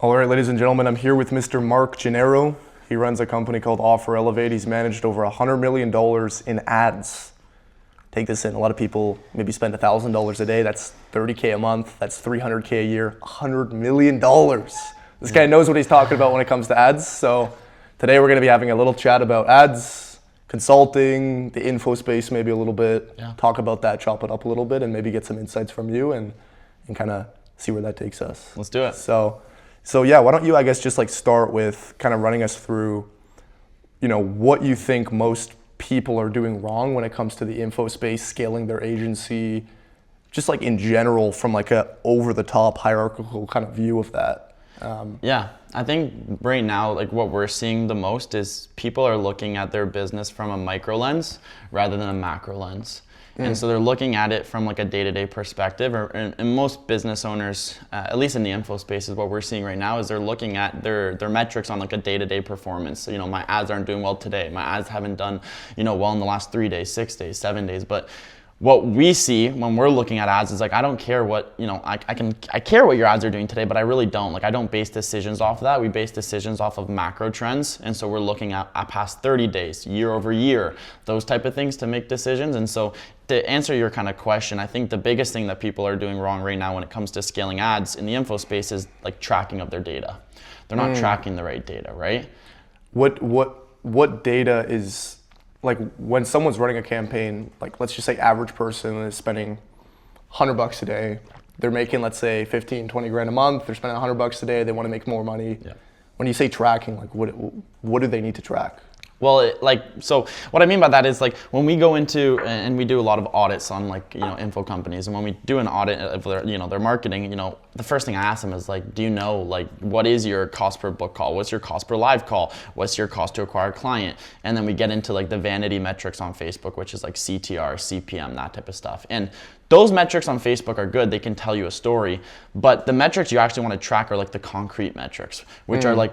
All right, ladies and gentlemen, I'm here with Mr. Mark Gennaro. He runs a company called Offer Elevate. He's managed over $100 million in ads. Take this in. A lot of people maybe spend $1,000 a day. That's $30K a month. That's $300K a year. $100 million. This guy knows what he's talking about when it comes to ads. So today we're going to be having a little chat about ads, consulting, the info space maybe a little bit. Talk about that, chop it up a little bit, and maybe get some insights from you and kind of see where that takes us. Let's do it. So yeah, why don't you, I guess, just like start with kind of running us through, what you think most people are doing wrong when it comes to the info space, scaling their agency, just like in general from like a over the top hierarchical kind of view of that. Yeah, I think right now, like what we're seeing the most is people are looking at their business from a micro lens rather than a macro lens. And so they're looking at it from like a day-to-day perspective, and most business owners, at least in the info space, is what we're seeing right now is they're looking at their metrics on like a day-to-day performance. So, my ads aren't doing well today. My ads haven't done, well in the last 3 days, 6 days, 7 days. But what we see when we're looking at ads is like, I don't care what, I care what your ads are doing today, but I really don't. Like, I don't base decisions off of that. We base decisions off of macro trends. And so we're looking at past 30 days, year over year, those type of things to make decisions. And so to answer your kind of question, I think the biggest thing that people are doing wrong right now when it comes to scaling ads in the info space is like tracking of their data. They're not tracking the right data, right? What data is, like when someone's running a campaign, like let's just say average person is spending $100 a day. They're making, let's say 15, 20 grand a month. They're spending $100 a day. They want to make more money. Yeah. When you say tracking, like what do they need to track? Well, so what I mean by that is like when we go into, and we do a lot of audits on like, info companies, and when we do an audit of their, their marketing, the first thing I ask them is like, do you know, like, what is your cost per book call? What's your cost per live call? What's your cost to acquire a client? And then we get into like the vanity metrics on Facebook, which is like CTR, CPM, that type of stuff. And those metrics on Facebook are good. They can tell you a story, but the metrics you actually want to track are like the concrete metrics, which are like,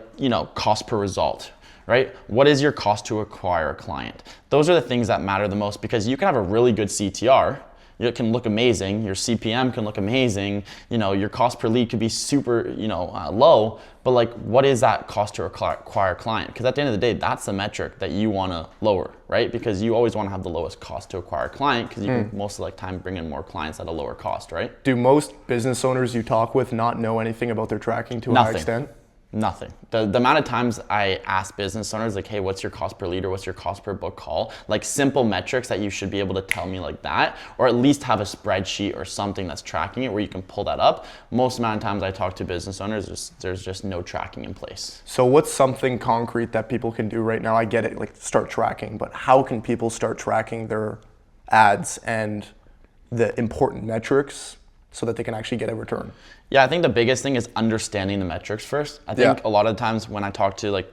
cost per result. Right? What is your cost to acquire a client? Those are the things that matter the most, because you can have a really good CTR. It can look amazing. Your CPM can look amazing. Your cost per lead could be super, low. But like, what is that cost to acquire a client? Because at the end of the day, that's the metric that you want to lower, right? Because you always want to have the lowest cost to acquire a client, because you can most of the time bring in more clients at a lower cost, right? Do most business owners you talk with not know anything about their tracking to a high extent? Nothing. The amount of times I ask business owners like, hey, what's your cost per lead or what's your cost per book call? Like simple metrics that you should be able to tell me like that, or at least have a spreadsheet or something that's tracking it where you can pull that up. Most amount of times I talk to business owners, there's just no tracking in place. So what's something concrete that people can do right now? I get it, like start tracking, but how can people start tracking their ads and the important metrics so that they can actually get a return? Yeah, I think the biggest thing is understanding the metrics first. I think a lot of times when I talk to like,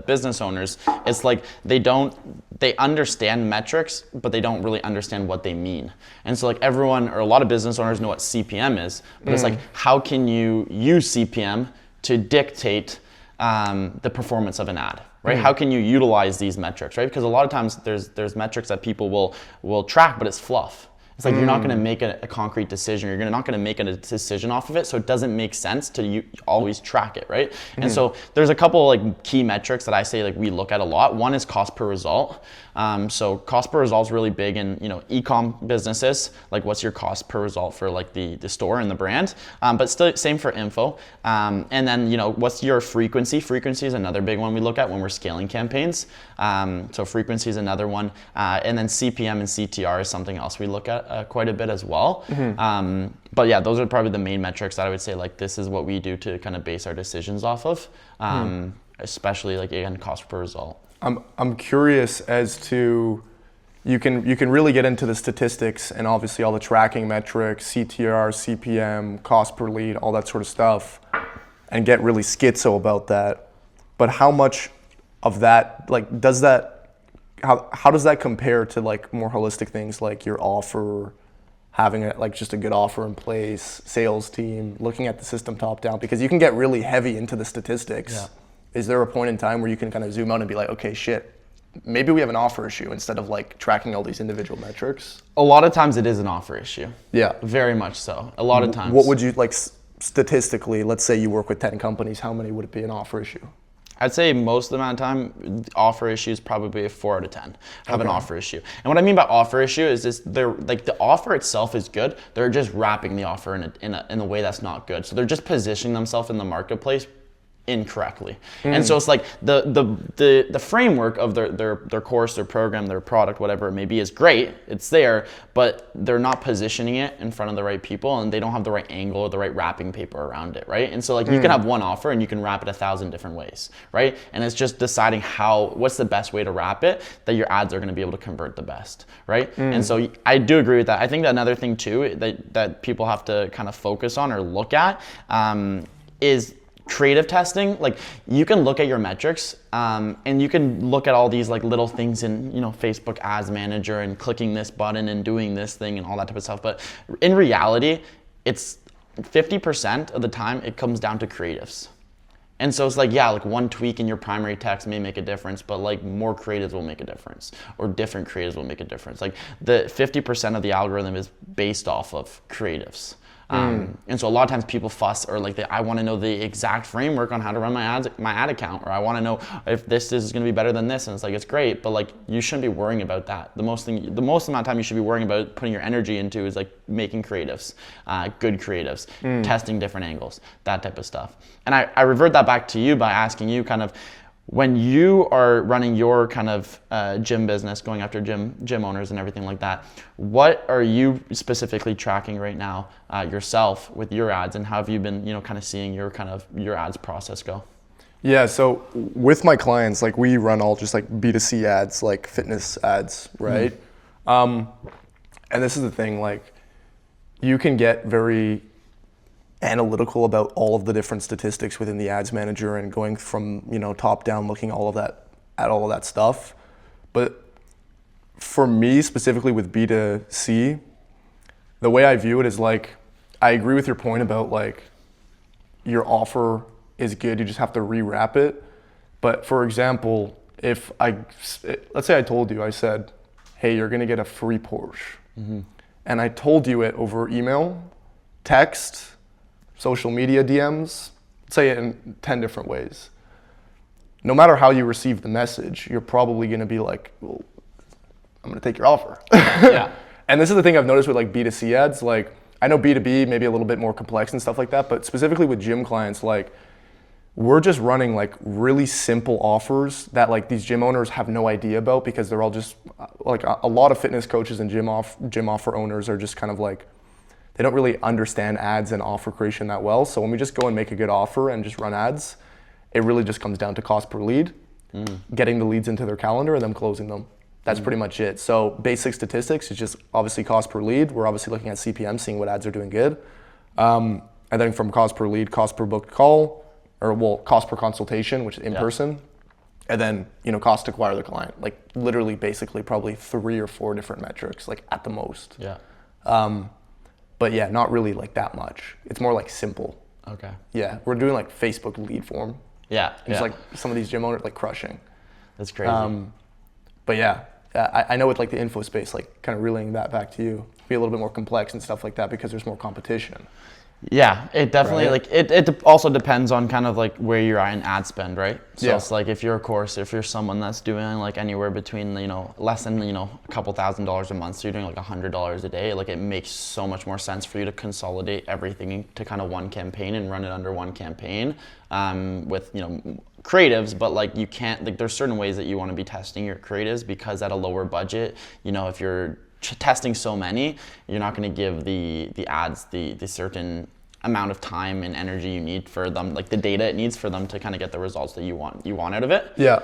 business owners, it's like they understand metrics, but they don't really understand what they mean. And so like everyone, or a lot of business owners know what CPM is, but it's like, how can you use CPM to dictate the performance of an ad? Right? How can you utilize these metrics, right? Because a lot of times there's metrics that people will track, but it's fluff. It's like you're not going to make a concrete decision. You're not going to make a decision off of it, so it doesn't make sense to always track it, right? And so there's a couple like key metrics that I say like we look at a lot. One is cost per result. So cost per result is really big in e-com businesses. Like what's your cost per result for like the store and the brand, but still same for info. And then what's your frequency? Frequency is another big one we look at when we're scaling campaigns. So frequency is another one, and then CPM and CTR is something else we look at quite a bit as well. But yeah, those are probably the main metrics that I would say like this is what we do to kind of base our decisions off of, especially like again cost per result. I'm curious as to, you can really get into the statistics and obviously all the tracking metrics, CTR, CPM, cost per lead, all that sort of stuff, and get really schizo about that. But how much of that, like, how does that compare to like more holistic things like your offer, having just a good offer in place, sales team, looking at the system top down? Because you can get really heavy into the statistics. Yeah. Is there a point in time where you can kind of zoom out and be like, okay, shit, maybe we have an offer issue instead of like tracking all these individual metrics? A lot of times it is an offer issue. Yeah. Very much so. A lot of times. What would you like? statistically, let's say you work with 10 companies, how many would it be an offer issue? I'd say most of the amount of time, offer issues probably a 4 out of 10 have an offer issue. And what I mean by offer issue is they're like the offer itself is good. They're just wrapping the offer in a way that's not good. So they're just positioning themselves in the marketplace incorrectly. And so it's like the framework of their course, their program, their product, whatever it may be is great. It's there, but they're not positioning it in front of the right people, and they don't have the right angle or the right wrapping paper around it, right? And so like you can have one offer and you can wrap it 1,000 different ways, right? And it's just deciding what's the best way to wrap it that your ads are going to be able to convert the best, right? And so I do agree with that. I think that another thing too that people have to kind of focus on or look at is creative testing. Like you can look at your metrics and you can look at all these like little things in Facebook ads manager and clicking this button and doing this thing and all that type of stuff, but in reality it's 50% of the time it comes down to creatives. And so it's like, yeah, like one tweak in your primary text may make a difference, but like more creatives will make a difference, or different creatives will make a difference. Like the 50% of the algorithm is based off of creatives. And so a lot of times people fuss or like I want to know the exact framework on how to run my ad account, or I want to know if this is going to be better than this. And it's like, it's great, but like you shouldn't be worrying about that. The most amount of time you should be worrying about putting your energy into is like making creatives, good creatives, testing different angles, that type of stuff. And I revert that back to you by asking you kind of, when you are running your kind of gym business, going after gym owners and everything like that, what are you specifically tracking right now yourself with your ads, and how have you been, kind of seeing your ads process go? Yeah, so with my clients, like we run all just like B2C ads, like fitness ads, right? And this is the thing, like you can get very analytical about all of the different statistics within the ads manager and going from top down, looking at all of that stuff. But for me specifically with B2C, the way I view it is like, I agree with your point about like your offer is good, you just have to rewrap it. But for example, let's say I told you, I said, hey, you're gonna get a free Porsche, and I told you it over email, text, social media DMs, say it in 10 different ways. No matter how you receive the message, you're probably gonna be like, well, I'm gonna take your offer. Yeah. And this is the thing I've noticed with like B2C ads, like I know B2B maybe a little bit more complex and stuff like that, but specifically with gym clients, like we're just running like really simple offers that like these gym owners have no idea about, because they're all just like a lot of fitness coaches and gym offer owners are just kind of like, they don't really understand ads and offer creation that well. So when we just go and make a good offer and just run ads, it really just comes down to cost per lead, getting the leads into their calendar and them closing them. That's pretty much it. So basic statistics is just obviously cost per lead. We're obviously looking at CPM, seeing what ads are doing good. And then from cost per lead, cost per booked call, cost per consultation, which is in person. And then, cost to acquire the client. Like literally basically probably 3 or 4 different metrics, like at the most. Yeah. But yeah, not really like that much. It's more like simple. Okay. Yeah, we're doing like Facebook lead form. Yeah. And just like some of these gym owners like crushing. That's crazy. But yeah, I know with like the info space, like kind of relaying that back to you, be a little bit more complex and stuff like that because there's more competition. Yeah, it definitely Right? it also depends on kind of like where you're at in ad spend, right? So Yeah. it's like if you're someone that's doing like anywhere between less than a couple $1,000s a month, so you're doing like $100 a day, like it makes so much more sense for you to consolidate everything to kind of one campaign and run it under one campaign with creatives. But like you can't, like there's certain ways that you want to be testing your creatives, because at a lower budget, if you're testing so many, you're not going to give the ads the certain amount of time and energy you need for them, like the data it needs for them to kind of get the results that you want out of it. Yeah.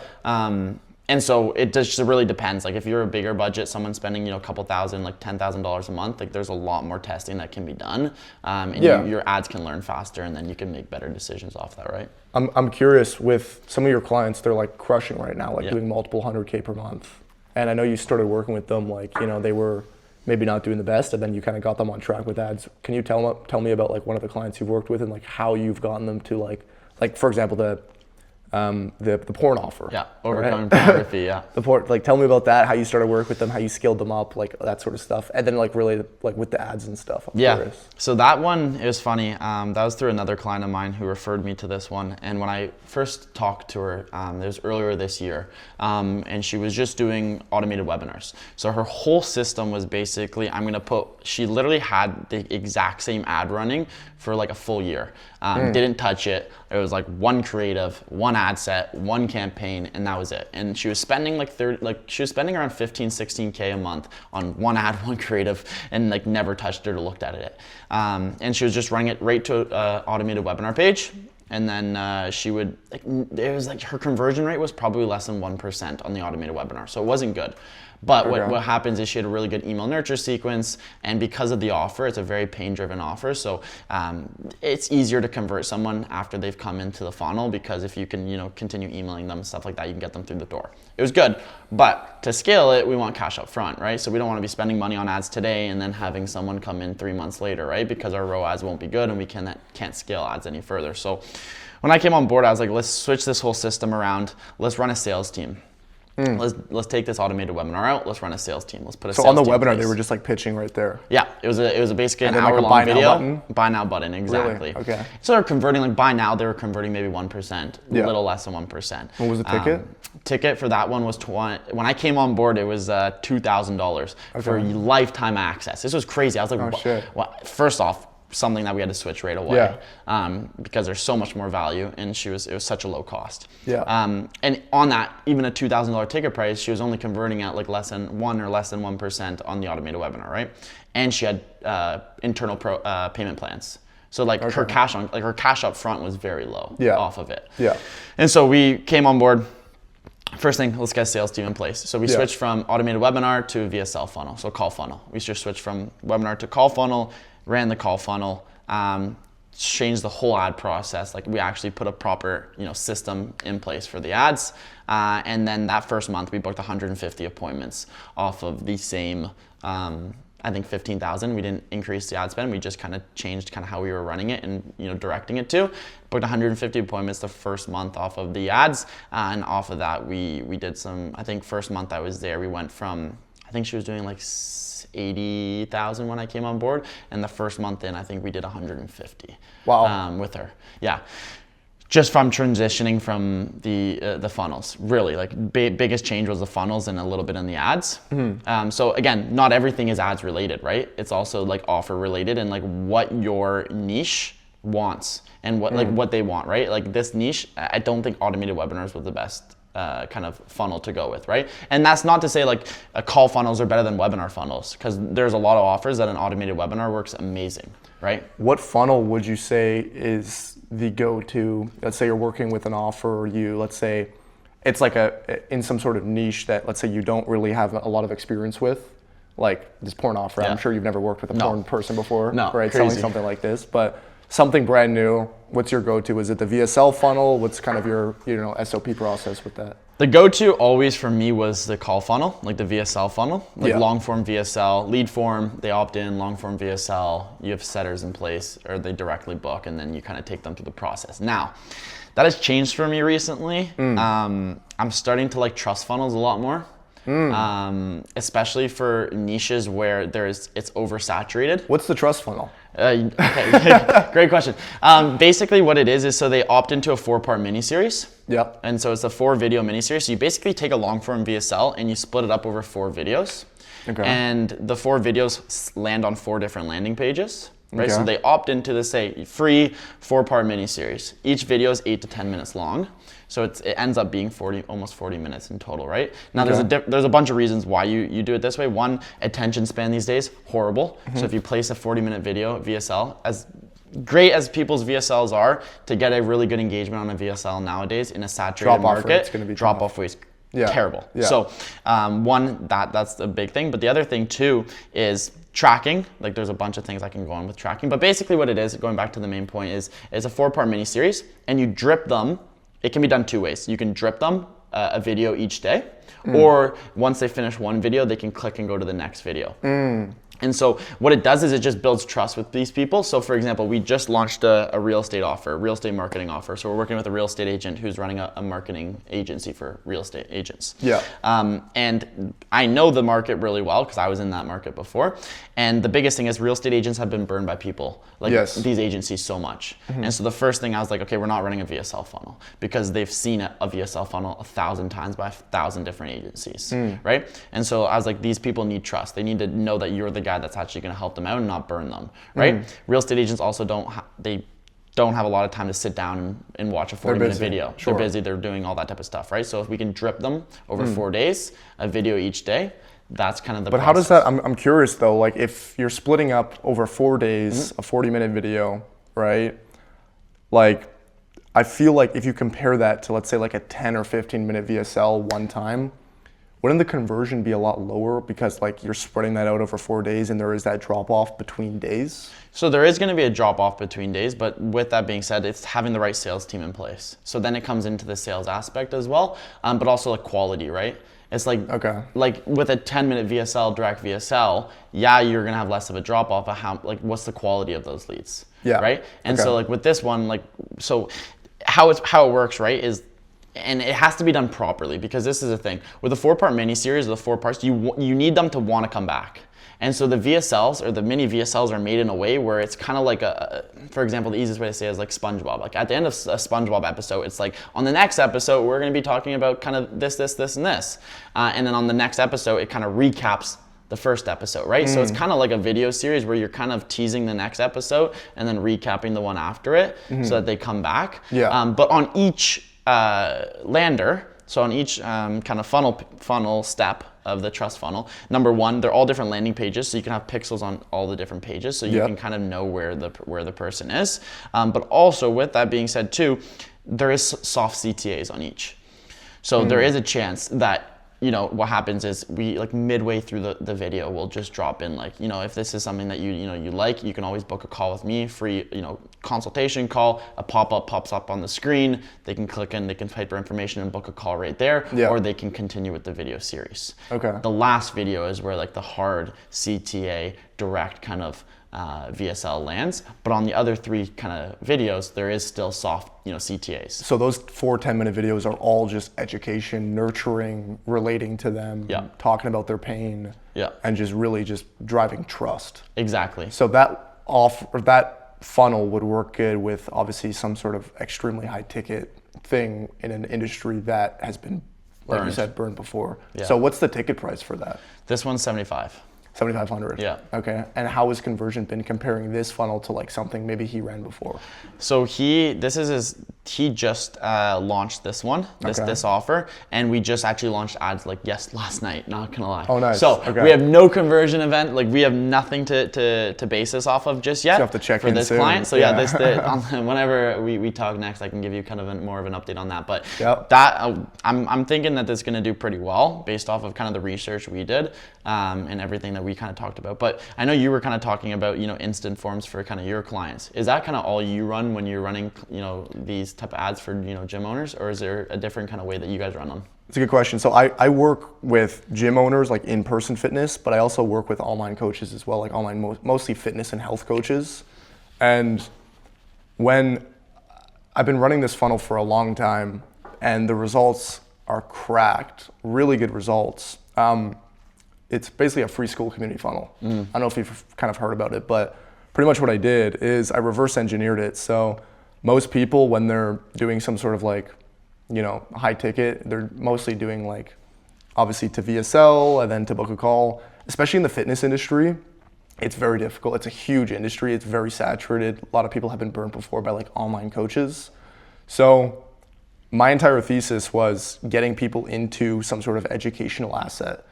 And so it just really depends. Like if you're a bigger budget, someone spending a couple thousand, like $10,000 a month, like there's a lot more testing that can be done, and your ads can learn faster, and then you can make better decisions off that, right? I'm curious, with some of your clients, they're like crushing right now, like doing multiple 100K per month. And I know you started working with them, like, they were maybe not doing the best, and then you kind of got them on track with ads. Can you tell me about like one of the clients you've worked with and like how you've gotten them to like for example, the porn offer. Yeah, overcoming pornography, yeah. The porn, like, tell me about that, how you started work with them, how you scaled them up, like that sort of stuff. And then like really like with the ads and stuff. I'm curious. So that one, it was funny. That was through another client of mine who referred me to this one. And when I first talked to her, it was earlier this year, and she was just doing automated webinars. So her whole system was basically, she literally had the exact same ad running for like a full year. Didn't touch it. It was like one creative, one ad set, one campaign, and that was it. And she was spending around 15, 16K a month on one ad, one creative, and like never touched it or looked at it. And she was just running it right to an automated webinar page. And then she would, it was like her conversion rate was probably less than 1% on the automated webinar. So it wasn't good. But what happens is she had a really good email nurture sequence, and because of the offer, it's a very pain-driven offer. So it's easier to convert someone after they've come into the funnel, because if you can, continue emailing them and stuff like that, you can get them through the door. It was good, but to scale it, we want cash up front, right? So we don't want to be spending money on ads today and then having someone come in 3 months later, right? Because our ROAS won't be good and we can't scale ads any further. So when I came on board, I was like, let's switch this whole system around. Let's run a sales team. Let's take this automated webinar out. Let's run a sales team. Let's put a sales team. So on the webinar, they were just like pitching right there. Yeah, it was basically an hour-long video. Buy now button, exactly. Really? Okay. So they're converting, like buy now, they were converting maybe 1%, a little less than 1%. What was the ticket? Ticket for that one was when I came on board, it was $2,000 for lifetime access. This was crazy. I was like, oh, shit. Well, first off, something that we had to switch right away, because there's so much more value, and it was such a low cost. Yeah. And on that, even a $2,000 ticket price, she was only converting at like less than 1% on the automated webinar, right? And she had internal payment plans. So like her cash up front was very low off of it. Yeah. And so we came on board. First thing, let's get a sales team in place. So we switched from automated webinar to VSL funnel, so call funnel. We just switched from webinar to call funnel, ran the call funnel, changed the whole ad process. Like we actually put a proper system in place for the ads. And then that first month we booked 150 appointments off of the same, I think 15,000. We didn't increase the ad spend. We just kind of changed how we were running it and directing it to. Booked 150 appointments the first month off of the ads. And off of that, we did some, I think first month I was there, we went from, I think she was doing like 80,000 when I came on board, and the first month in, I think we did 150. Wow. With her, yeah. Just from transitioning from the funnels, really, like biggest change was the funnels and a little bit in the ads. So again, not everything is ads related, right? It's also like offer related and like what your niche wants and what they want, right? Like this niche, I don't think automated webinars was the best kind of funnel to go with, right? And that's not to say like call funnels are better than webinar funnels, because there's a lot of offers that an automated webinar works amazing, right? What funnel would you say is the go-to? Let's say you're working with an offer, let's say it's like in some sort of niche that, let's say you don't really have a lot of experience with, like this porn offer. I'm sure you've never worked with a porn person before, right? Crazy. Selling something like this, but something brand new. What's your go-to? Is it the VSL funnel? What's kind of your SOP process with that? The go-to always for me was the call funnel, like the VSL funnel, like long form VSL, lead form, they opt in, long form VSL, you have setters in place, or they directly book, and then you kind of take them through the process. Now, that has changed for me recently. I'm starting to like trust funnels a lot more. Especially for niches where it's oversaturated. What's the trust funnel? Okay. Great question. Basically what it is so they opt into a 4-part mini-series. Yep. And so it's a 4-video mini-series. So you basically take a long-form VSL and you split it up over 4 videos. Okay. And the 4 videos land on 4 different landing pages. Right? Okay. So they opt into the, say, free 4-part mini-series. Each video is 8 to 10 minutes long. So it ends up being almost 40 minutes in total, right? Now there's a bunch of reasons why you do it this way. One, attention span these days, horrible. So if you place a 40-minute video VSL, as great as people's VSLs are, to get a really good engagement on a VSL nowadays in a saturated market, drop-off rate's terrible. Yeah. So one, that's a big thing. But the other thing too is tracking. Like there's a bunch of things I can go on with tracking. But basically what it is, going back to the main point, is it's a 4-part mini-series, and you drip them. It can be done 2 ways. You can drip them a video each day, or once they finish one video, they can click and go to the next video. And so what it does is it just builds trust with these people. So for example, we just launched a real estate offer, real estate marketing offer. So we're working with a real estate agent who's running a marketing agency for real estate agents. Yeah. And I know the market really well because I was in that market before. And the biggest thing is real estate agents have been burned by people, like these agencies so much. And so the first thing I was like, okay, we're not running a VSL funnel because they've seen a VSL funnel 1,000 times by 1,000 different agencies, right? And so I was like, these people need trust. They need to know that you're the guy that's actually going to help them out and not burn them, right? Real estate agents also don't have a lot of time to sit down and watch a 40-minute video. Sure. They're busy, they're doing all that type of stuff, right? So if we can drip them over 4 days, a video each day, that's kind of the But process. how does that, I'm curious though, like if you're splitting up over 4 days, a 40-minute video, right? Like, I feel like if you compare that to, let's say, like a 10 or 15-minute VSL one time, wouldn't the conversion be a lot lower because like you're spreading that out over 4 days and there is that drop off between days? So there is going to be a drop off between days, but with that being said, it's having the right sales team in place. So then it comes into the sales aspect as well, but also like quality, right? It's like, like with a 10-minute VSL, direct VSL, yeah, you're going to have less of a drop off, but how, like, what's the quality of those leads? Yeah. Right? And so like with this one, like, so how it works, right, is, and it has to be done properly because this is the thing. With a 4-part mini-series, the 4 parts, you need them to want to come back. And so the VSLs or the mini VSLs are made in a way where it's kind of like for example, the easiest way to say it is like SpongeBob. Like at the end of a SpongeBob episode, it's like on the next episode, we're going to be talking about kind of this, and this. And then on the next episode, it kind of recaps the first episode, right? So it's kind of like a video series where you're kind of teasing the next episode and then recapping the one after it so that they come back. Yeah. But on each lander, so on each kind of funnel step of the trust funnel, number one, they're all different landing pages, so you can have pixels on all the different pages, so you can kind of know where the person is. But also, with that being said too, there is soft CTAs on each. So there is a chance that, you know, what happens is we, like midway through the video, we'll just drop in, like, you know, if this is something that you like, you can always book a call with me, free, consultation call. A pop-up pops up on the screen. They can click in, they can type their information and book a call right there, or they can continue with the video series. Okay. The last video is where like the hard CTA direct kind of VSL lands, but on the other 3 kind of videos, there is still soft, CTAs. So those 4 10-minute videos are all just education, nurturing, relating to them, talking about their pain, and just really just driving trust. Exactly. So that funnel would work good with obviously some sort of extremely high ticket thing in an industry that has been, like you said, burned before. Yeah. So what's the ticket price for that? This one's 75. 7,500. Yeah. Okay. And how has conversion been comparing this funnel to like something maybe he ran before? So he just launched this one, this offer, and we just actually launched ads last night. Not gonna lie. Oh, nice. So we have no conversion event. Like we have nothing to base this off of just yet. So you have to check for in this soon. client. So whenever we talk next, I can give you kind of more of an update on that. But I'm thinking that this is gonna do pretty well based off of kind of the research we did and everything that we kind of talked about. But I know you were kind of talking about instant forms for kind of your clients. Is that kind of all you run when you're running these type of ads for gym owners, or is there a different kind of way that you guys run them? It's a good question. So I work with gym owners, like in-person fitness, but I also work with online coaches as well, like online, mostly fitness and health coaches. And when I've been running this funnel for a long time and the results are cracked, really good results. It's basically a free school community funnel. I don't know if you've kind of heard about it, but pretty much what I did is I reverse engineered it. So most people, when they're doing some sort of like, high ticket, they're mostly doing like, obviously to VSL and then to book a call. Especially in the fitness industry, it's very difficult. It's a huge industry. It's very saturated. A lot of people have been burnt before by like online coaches. So my entire thesis was getting people into some sort of educational asset.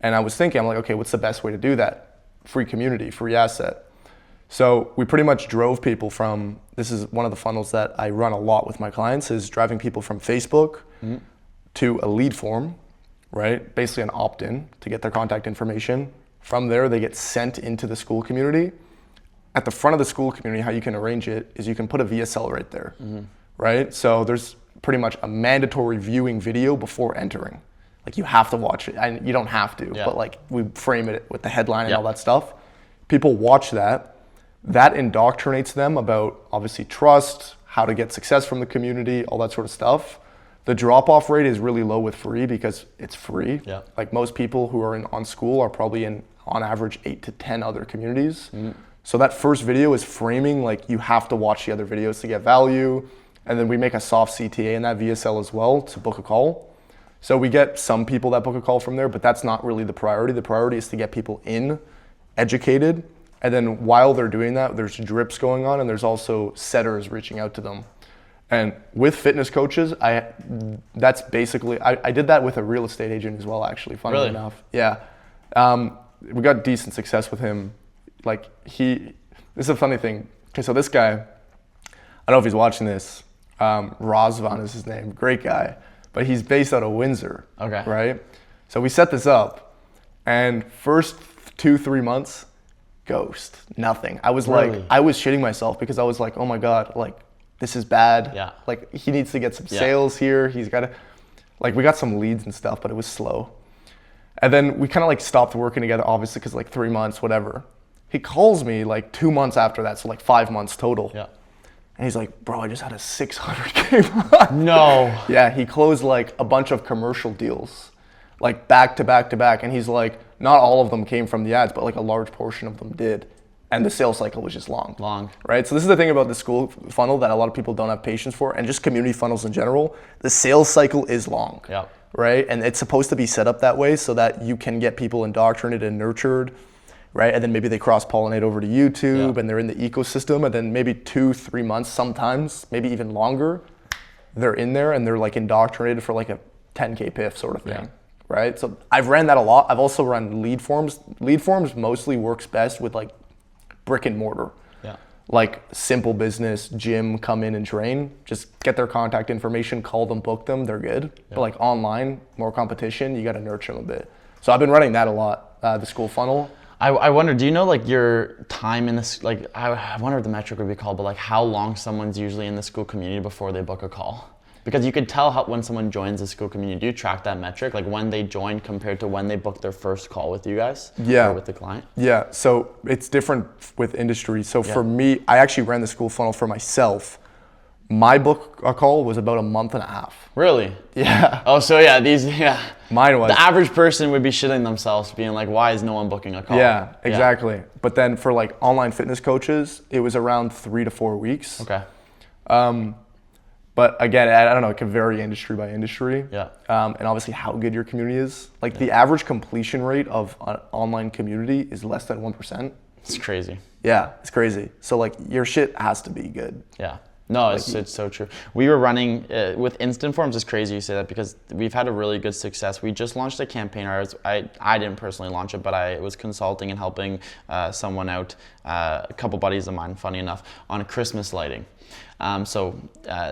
And I was thinking, I'm like, okay, what's the best way to do that? Free community, free asset. So we pretty much drove people from, this is one of the funnels that I run a lot with my clients, is driving people from Facebook to a lead form, right? Basically an opt-in to get their contact information. From there, they get sent into the school community. At the front of the school community, how you can arrange it is you can put a VSL right there, right? So there's pretty much a mandatory viewing video before entering. Like you have to watch it, and you don't have to, but like we frame it with the headline and all that stuff. people watch that. That indoctrinates them about obviously trust, how to get success from the community, all that sort of stuff. The drop-off rate is really low with free because it's free. Yeah. Like most people who are on school are probably in, on average, 8 to 10 other communities. So that first video is framing like you have to watch the other videos to get value. And then we make a soft CTA in that VSL as well to book a call. So we get some people that book a call from there, but that's not really the priority. The priority is to get people in, educated, and then while they're doing that, there's drips going on and there's also setters reaching out to them. And with fitness coaches, that's basically, I did that with a real estate agent as well, actually, funnily enough. Yeah. We got decent success with him. Like this is a funny thing. Okay, so this guy, I don't know if he's watching this, Razvan is his name, great guy, but he's based out of Windsor. Okay. Right? So we set this up and first 2-3 months, ghost, nothing. I was like, I was shitting myself because I was like, oh my God, like this is bad. Yeah. Like he needs to get some sales here. He's got to, like we got some leads and stuff, but it was slow. And then we kind of like stopped working together, obviously, because like 3 months, whatever. He calls me like 2 months after that, so like 5 months total. Yeah. And he's like, bro, I just had a 600K month. No. Yeah, he closed like a bunch of commercial deals, like back to back to back. And he's like, not all of them came from the ads, but like a large portion of them did. And the sales cycle was just long. Right? So this is the thing about the school funnel that a lot of people don't have patience for, and just community funnels in general. The sales cycle is long. Yeah. Right? And it's supposed to be set up that way so that you can get people indoctrinated and nurtured, right? And then maybe they cross-pollinate over to YouTube and they're in the ecosystem, and then maybe 2-3 months sometimes, maybe even longer, they're in there and they're like indoctrinated for like a 10K PIF sort of thing, right? So I've ran that a lot. I've also run lead forms. Lead forms mostly works best with like brick and mortar. Like simple business, gym, come in and train, just get their contact information, call them, book them, they're good. But like online, more competition, you got to nurture them a bit. So I've been running that a lot, the school funnel. I wonder, do you know like your time in this, like I wonder what the metric would be called, but like how long someone's usually in the school community before they book a call? Because you could tell when someone joins the school community. Do you track that metric, like when they join compared to when they book their first call with you guys? Or with the client? Yeah, so it's different with industry. So for me, I actually ran the school funnel for myself. My book a call was about a month and a half. Really? Yeah. Oh, so Mine was. The average person would be shitting themselves being like, why is no one booking a call? Yeah, exactly. But then for like online fitness coaches, it was around 3 to 4 weeks. Okay. But again, I don't know, it can vary industry by industry. Yeah. And obviously how good your community is. Like the average completion rate of an online community is less than 1%. It's crazy. Yeah, it's crazy. So like your shit has to be good. Yeah. No, it's so true. We were running with Instant Forms. It's crazy you say that because we've had a really good success. We just launched a campaign. I didn't personally launch it, but I was consulting and helping someone out, a couple buddies of mine, funny enough, on Christmas lighting. So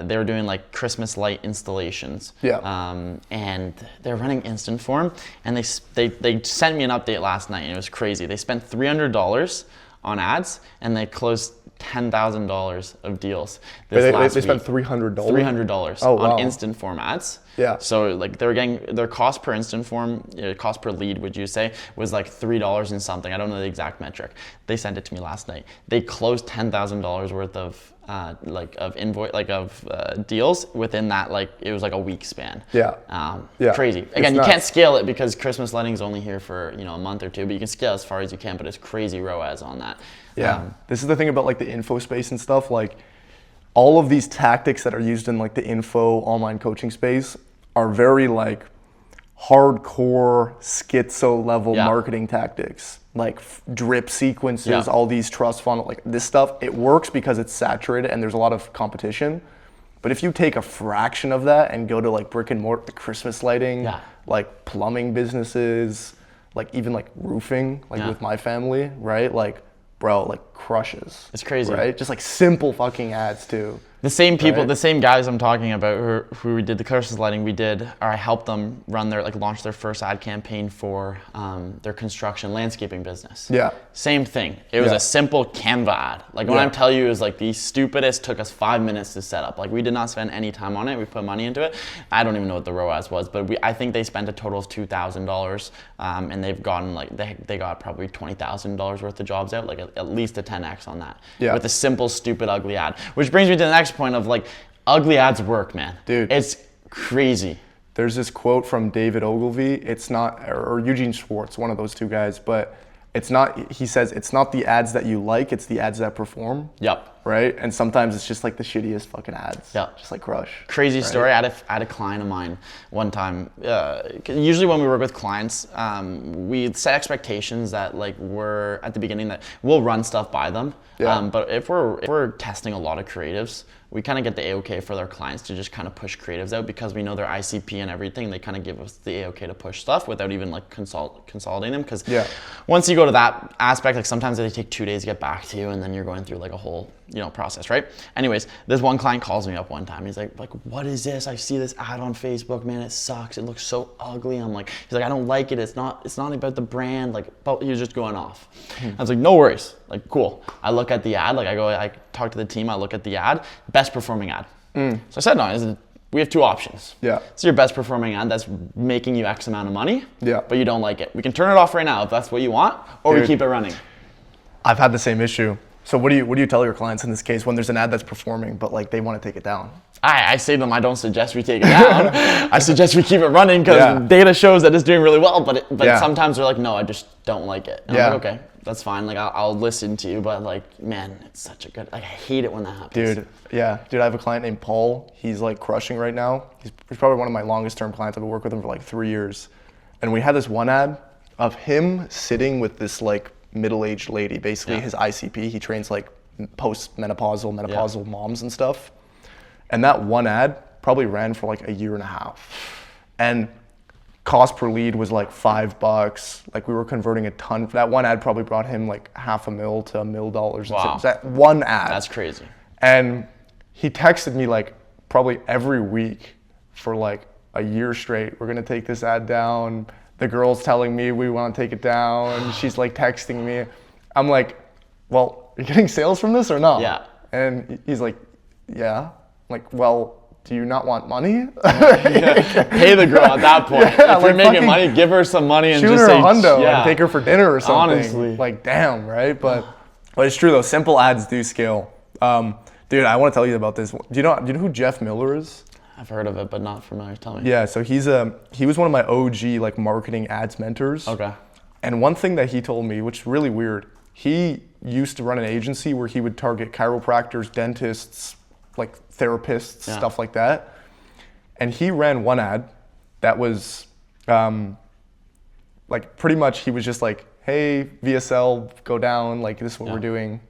they were doing like Christmas light installations. And they're running Instant Form, and they sent me an update last night, and it was crazy. They spent $300 on ads, and they closed $10,000 of deals. They spent $300? $300 on Instant Form ads. Yeah. So like they were getting their cost per Instant Form, cost per lead, would you say, was like $3 and something. I don't know the exact metric. They sent it to me last night. They closed $10,000 worth of deals within that, like it was like a week span. Crazy. Again, you can't scale it because Christmas lighting is only here for a month or two, but you can scale as far as you can. But it's crazy ROAS on that. This is the thing about like the info space and stuff. Like all of these tactics that are used in like the info online coaching space are very like hardcore schizo level marketing tactics, like drip sequences, all these trust funnel, like this stuff. It works because it's saturated and there's a lot of competition. But if you take a fraction of that and go to like brick and mortar, Christmas lighting, like plumbing businesses, like even like roofing, like with my family, right? Like, bro, like crushes. It's crazy. Right? Just like simple fucking ads too. The same people, Right. the same guys I'm talking about who we did the courses lighting, I helped them launch their first ad campaign for their construction landscaping business. Yeah. Same thing. It was Yeah. a simple Canva ad. Like when Yeah. I'm telling you, it was like the stupidest, took us 5 minutes to set up. Like we did not spend any time on it. We put money into it. I don't even know what the ROAS was, but I think they spent a total of $2,000, and they've gotten like, they got probably $20,000 worth of jobs out, like at least a 10x on that. Yeah. With a simple, stupid, ugly ad. Which brings me to the next point of like, ugly ads work, man. Dude. It's crazy. There's this quote from David Ogilvy. It's not, or Eugene Schwartz, one of those two guys, but it's not, he says, it's not the ads that you like, it's the ads that perform. Yep. Right? And sometimes it's just like the shittiest fucking ads. Yeah. Just like crush. Crazy right? story. I had a client of mine one time. Usually when we work with clients, we set expectations that like we're at the beginning that we'll run stuff by them. Yeah. But if we're testing a lot of creatives, we kind of get the A-OK for their clients to just kind of push creatives out because we know their ICP and everything. They kind of give us the A-OK to push stuff without even like consolidating them. Because once you go to that aspect, like sometimes they take 2 days to get back to you, and then you're going through like a whole process, right? Anyways, this one client calls me up one time. He's like, what is this? I see this ad on Facebook, man. It sucks. It looks so ugly. I'm like, he's like, I don't like it. It's not about the brand. Like, but he was just going off. I was like, no worries. Like, cool. I look at the ad. Like, I talk to the team. I look at the ad. Best performing ad. So I said, no, we have two options. Yeah. It's your best performing ad that's making you X amount of money. Yeah. But you don't like it. We can turn it off right now if that's what you want, or we Dude. keep it running. I've had the same issue. So what do you tell your clients in this case when there's an ad that's performing, but like they want to take it down? I say to them, I don't suggest we take it down. I suggest we keep it running because Yeah. data shows that it's doing really well. But Yeah. sometimes they're like, no, I just don't like it. And Yeah. I'm like, okay, that's fine. Like I'll listen to you, but like, man, it's such a good. Like I hate it when that happens. Dude, yeah. Dude, I have a client named Paul. He's like crushing right now. He's probably one of my longest term clients. I've been working with him for like 3 years. And we had this one ad of him sitting with this like middle-aged lady, basically his ICP. He trains like menopausal moms and stuff. And that one ad probably ran for like a year and a half. And cost per lead was like $5. Like we were converting a ton. That one ad probably brought him like $500,000 to $1 million. Wow. That one ad. That's crazy. And he texted me like probably every week for like a year straight. We're gonna take this ad down. The girl's telling me we want to take it down. She's like texting me. I'm like, well, are you getting sales from this or not? Yeah. And he's like, yeah. I'm like, well, do you not want money? Pay the girl at that point. Yeah, if you're like making fucking money, give her some money and Shoot just her say, a hundo yeah. and take her for dinner or something. Honestly. Like, damn, right? But it's true though. Simple ads do scale. Dude, I want to tell you about this. Do you know who Jeff Miller is? I've heard of it, but not familiar. Tell me. Yeah, so he was one of my OG like marketing ads mentors. Okay. And one thing that he told me, which is really weird, he used to run an agency where he would target chiropractors, dentists, like therapists, stuff like that. And he ran one ad that was like pretty much he was just like, hey, VSL, go down, like this is what we're doing.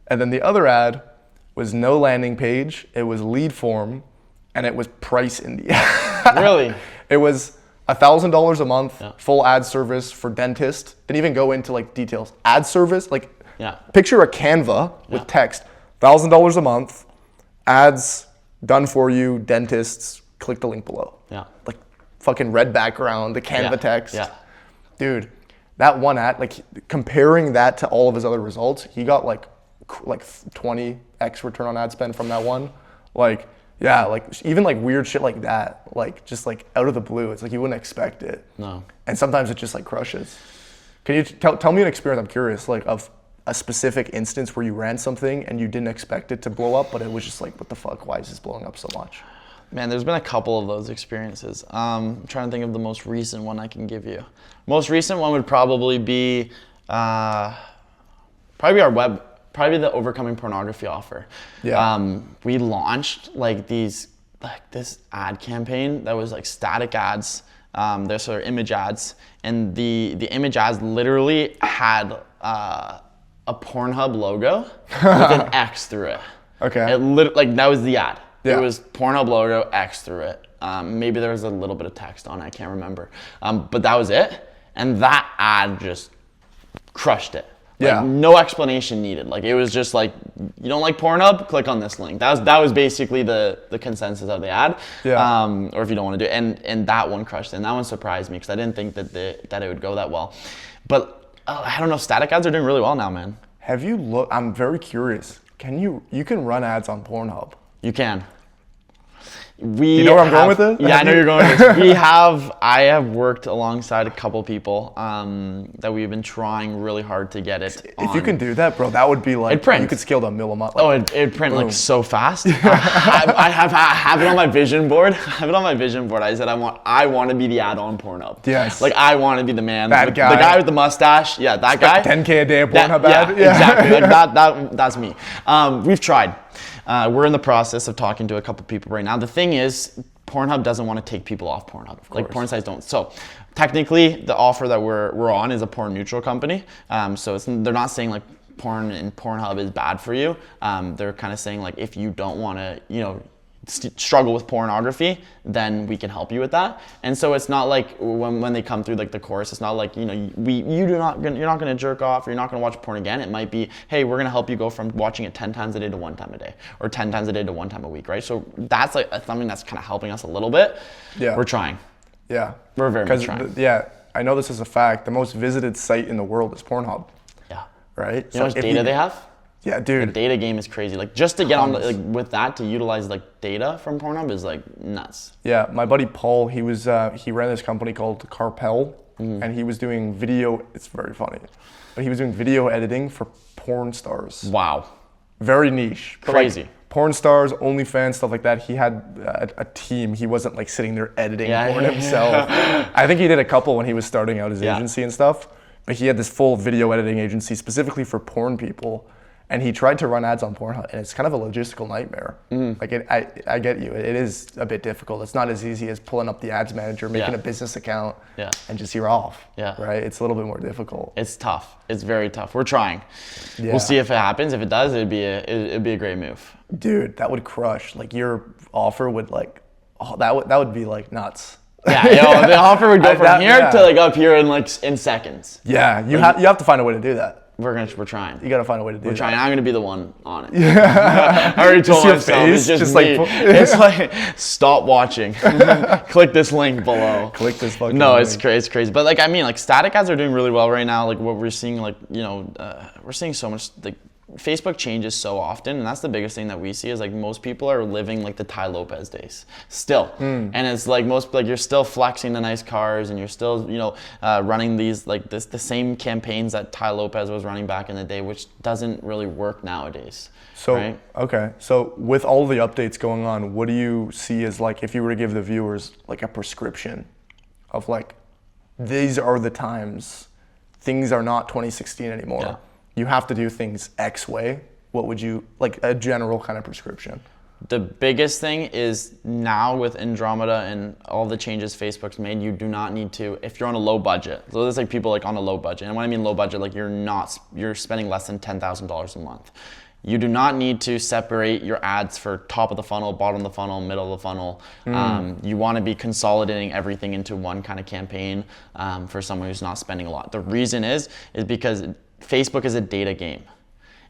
And then the other ad was no landing page, it was lead form, and it was price in the ad. Really? It was $1,000 a month, full ad service for dentist. Didn't even go into like details. Ad service, like picture a Canva with text, $1,000 a month, ads done for you, dentists, click the link below. Yeah. Like fucking red background, the Canva text. Yeah. Dude, that one ad, like comparing that to all of his other results, he got like 20x return on ad spend from that one. Like, yeah, like even like weird shit like that, like just like out of the blue, it's like you wouldn't expect it. No. And sometimes it just like crushes. Can you tell me an experience, I'm curious, like of a specific instance where you ran something and you didn't expect it to blow up, but it was just like, what the fuck, why is this blowing up so much? Man, there's been a couple of those experiences. I'm trying to think of the most recent one I can give you. Most recent one would probably be probably the overcoming pornography offer. Yeah. We launched like this ad campaign that was like static ads. They're sort of image ads, and the image ads literally had a Pornhub logo with an X through it. Okay. Like that was the ad. Yeah. It was Pornhub logo, X through it. Maybe there was a little bit of text on it, I can't remember. But that was it. And that ad just crushed it. Yeah. Like, no explanation needed. Like, it was just like, you don't like Pornhub? Click on this link. That was basically the consensus of the ad. Yeah. Or if you don't want to do it. And that one crushed it. And that one surprised me because I didn't think that it would go that well. But I don't know, static ads are doing really well now, man. Have you looked? I'm very curious. You can run ads on Pornhub? You can. You know where I'm going with this? Yeah, I know you're going with this. I have worked alongside a couple people that we've been trying really hard to get it on. If you can do that, bro, that would be like, you could scale to $1 million a month. Like, it'd print like so fast. I have it on my vision board. I said I want to be the ad on Pornhub. Yes. Like, I want to be the man. That guy. The guy with the mustache. Yeah, that guy. $10K a day of Pornhub ad. Yeah, exactly. Like that's me. We've tried. We're in the process of talking to a couple people right now. The thing is, Pornhub doesn't want to take people off Pornhub. Like, porn sites don't. So technically, the offer that we're on is a porn neutral company. So they're not saying like porn and Pornhub is bad for you. They're kind of saying like, if you don't want to, struggle with pornography, then we can help you with that. And so it's not like when they come through like the course, it's not like, you're not gonna jerk off, or you're not gonna watch porn again. It might be, hey, we're gonna help you go from watching it 10 times a day to 1 time a day, or 10 times a day to 1 time a week, right? So that's like something that's kind of helping us a little bit. Yeah. We're trying. Yeah. We're very much trying. I know this is a fact. The most visited site in the world is Pornhub. Yeah. Right? You know how much data they have? Yeah, dude. The data game is crazy. Like, just to get on with that, to utilize like data from Pornhub is like nuts. Yeah, my buddy Paul, he ran this company called Carpel, and he was doing video. It's very funny, but he was doing video editing for porn stars. Wow. Very niche. Crazy. Like, porn stars, OnlyFans, stuff like that. He had a team. He wasn't like sitting there editing porn himself. I think he did a couple when he was starting out his agency and stuff. But he had this full video editing agency specifically for porn people. And he tried to run ads on Pornhub, and it's kind of a logistical nightmare. Like, I get you. It is a bit difficult. It's not as easy as pulling up the ads manager, making a business account, and just you're off. Yeah. Right? It's a little bit more difficult. It's tough. It's very tough. We're trying. Yeah. We'll see if it happens. If it does, it'd be a great move. Dude, that would crush. Like, your offer would that would be like nuts. Yeah, the offer would go from here to like up here in seconds. Yeah, you have to find a way to do that. We're trying. You gotta find a way to do that. We're trying. I'm gonna be the one on it. I already told myself it's just me. It's like, stop watching. Click this link below. Click this fucking No, link. it's crazy. But like, I mean, like, static ads are doing really well right now. Like, what we're seeing, like, we're seeing so much, like, Facebook changes so often, and that's the biggest thing that we see is like most people are living like the Ty Lopez days still, and it's like you're still flexing the nice cars, and you're still running these like the same campaigns that Ty Lopez was running back in the day, which doesn't really work nowadays. So right? Okay, so with all the updates going on, what do you see as like if you were to give the viewers like a prescription of like these are the times, things are not 2016 anymore. Yeah. You have to do things X way. What would you, like a general kind of prescription? The biggest thing is now with Andromeda and all the changes Facebook's made, you do not need to, if you're on a low budget. So there's like people like on a low budget. And when I mean low budget, like you're spending less than $10,000 a month. You do not need to separate your ads for top of the funnel, bottom of the funnel, middle of the funnel. You want to be consolidating everything into one kind of campaign for someone who's not spending a lot. The reason is because Facebook is a data game.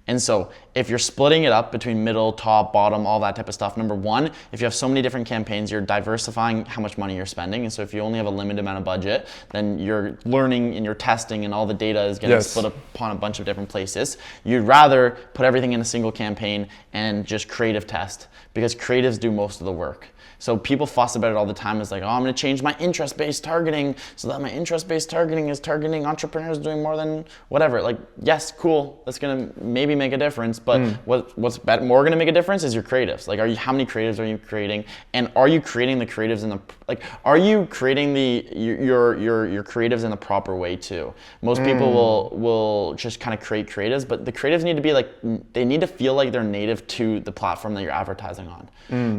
And so if you're splitting it up between middle, top, bottom, all that type of stuff, number one, if you have so many different campaigns, you're diversifying how much money you're spending. And so if you only have a limited amount of budget, then you're learning and you're testing and all the data is getting split upon a bunch of different places. You'd rather put everything in a single campaign and just creative test, because creatives do most of the work. So people fuss about it all the time. It's like, oh, I'm going to change my interest-based targeting so that my interest-based targeting is targeting entrepreneurs doing more than whatever. Like, yes, cool. That's going to maybe make a difference. But what's more going to make a difference is your creatives. Like, how many creatives are you creating? And are you creating the creatives are you creating your creatives in the proper way too? Most people will just kind of create creatives, but the creatives need to be like, they need to feel like they're native to the platform that you're advertising on.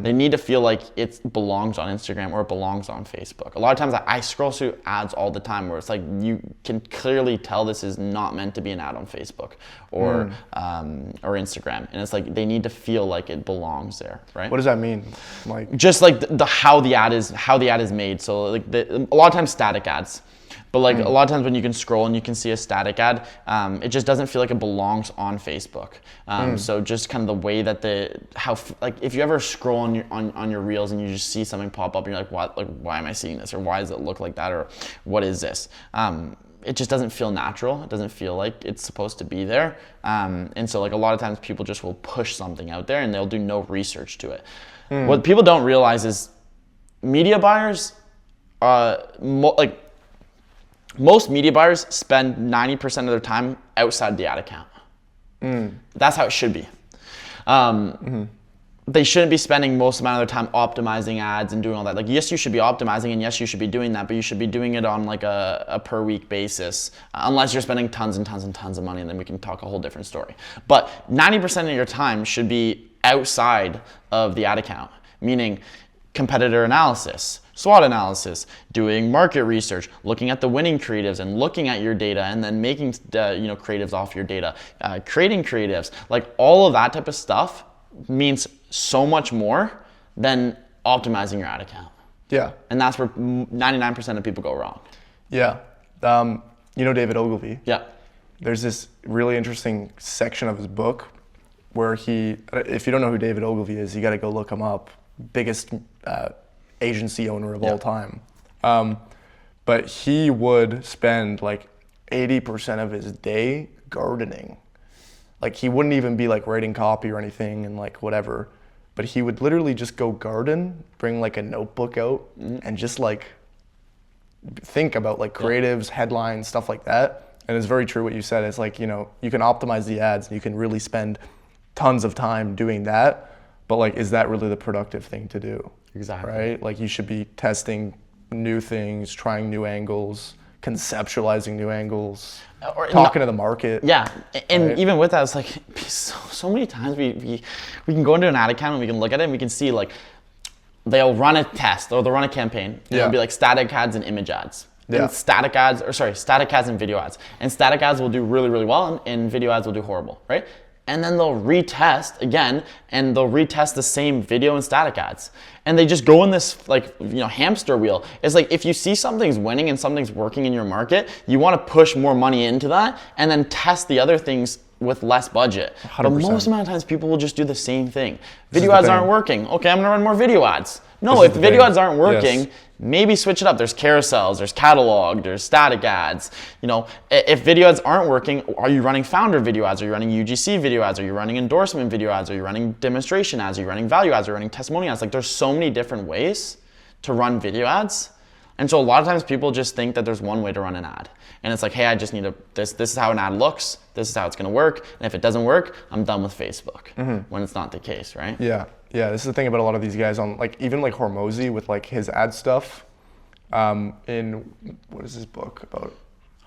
They need to feel like it belongs on Instagram or it belongs on Facebook. A lot of times I scroll through ads all the time where it's like you can clearly tell this is not meant to be an ad on Facebook or Instagram, and it's like they need to feel like it belongs there, right? What does that mean? Like just like the how the ad is made. So like a lot of times static ads. But But like a lot of times when you can scroll and you can see a static ad, it just doesn't feel like it belongs on Facebook. So just kind of the way that like if you ever scroll on your reels and you just see something pop up and you're like, what, like why am I seeing this, or why does it look like that, or what is this? It just doesn't feel natural. It doesn't feel like it's supposed to be there. And so like a lot of times people just will push something out there and they'll do no research to it. What people don't realize is media buyers, most media buyers spend 90% of their time outside the ad account. That's how it should be. They shouldn't be spending most amount of their time optimizing ads and doing all that. Like, yes, you should be optimizing, and yes, you should be doing that, but you should be doing it on like a per week basis, unless you're spending tons and tons and tons of money, and then we can talk a whole different story. But 90% of your time should be outside of the ad account, meaning competitor analysis, SWOT analysis, doing market research, looking at the winning creatives and looking at your data, and then making creatives off your data, creating creatives, like all of that type of stuff means so much more than optimizing your ad account. Yeah. And that's where 99% of people go wrong. Yeah. You know David Ogilvy? Yeah. There's this really interesting section of his book where if you don't know who David Ogilvy is, you got to go look him up. Biggest agency owner of all time. But he would spend like 80% of his day gardening. Like he wouldn't even be like writing copy or anything and like whatever, but he would literally just go garden, bring like a notebook out and just like think about like creatives, headlines, stuff like that. And it's very true what you said. It's like, you can optimize the ads and you can really spend tons of time doing that, but like, is that really the productive thing to do? Exactly. Right? Like you should be testing new things, trying new angles, conceptualizing new angles, or talking to the market. Yeah, and right? Even with that, it's like so many times we can go into an ad account and we can look at it and we can see like they'll run a test or they'll run a campaign and it'll be like static ads and image ads. Yeah. And static ads and video ads. And static ads will do really, really well and video ads will do horrible, right? And then they'll retest again, and they'll retest the same video and static ads. And they just go in this hamster wheel. It's like if you see something's winning and something's working in your market, you want to push more money into that and then test the other things with less budget. 100%. But most amount of times people will just do the same thing. Video ads aren't working. Okay, I'm gonna run more video ads. No, if video ads aren't working, maybe switch it up. There's carousels, there's catalog, there's static ads. If video ads aren't working, are you running founder video ads? Are you running UGC video ads? Are you running endorsement video ads? Are you running demonstration ads? Are you running value ads? Are you running testimonial ads? Like there's so many different ways to run video ads. And so a lot of times people just think that there's one way to run an ad. And it's like, hey, I just need this is how an ad looks. This is how it's gonna work. And if it doesn't work, I'm done with Facebook. When it's not the case, right? Yeah. Yeah, this is the thing about a lot of these guys on like even like Hormozy with like his ad stuff. In what is his book about?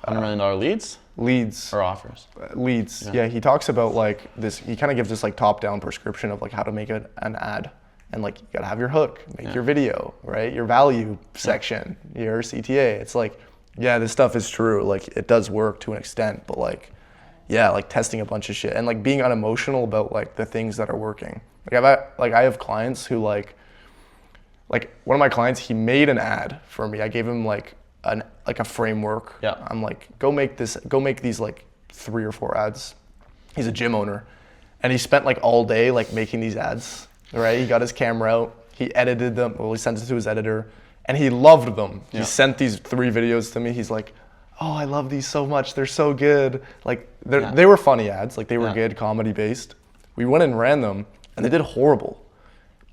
$100 million leads? Leads. Or offers? Leads. Yeah, he talks about like this, he kind of gives this like top-down prescription of like how to make an ad. And like you gotta have your hook, make your video, right? Your value section, your CTA. It's like, yeah, this stuff is true. Like it does work to an extent, but like, yeah, like testing a bunch of shit and like being unemotional about like the things that are working. I have clients who like one of my clients, he made an ad for me. I gave him like a framework. Yeah. I'm like, go make these like 3 or 4 ads. He's a gym owner, and he spent like all day like making these ads. Right? He got his camera out. He edited them. Well, he sent it to his editor, and he loved them. He sent these 3 videos to me. He's like, oh, I love these so much. They're so good. Like they were funny ads. Like they were good, comedy based. We went and ran them, and they did horrible.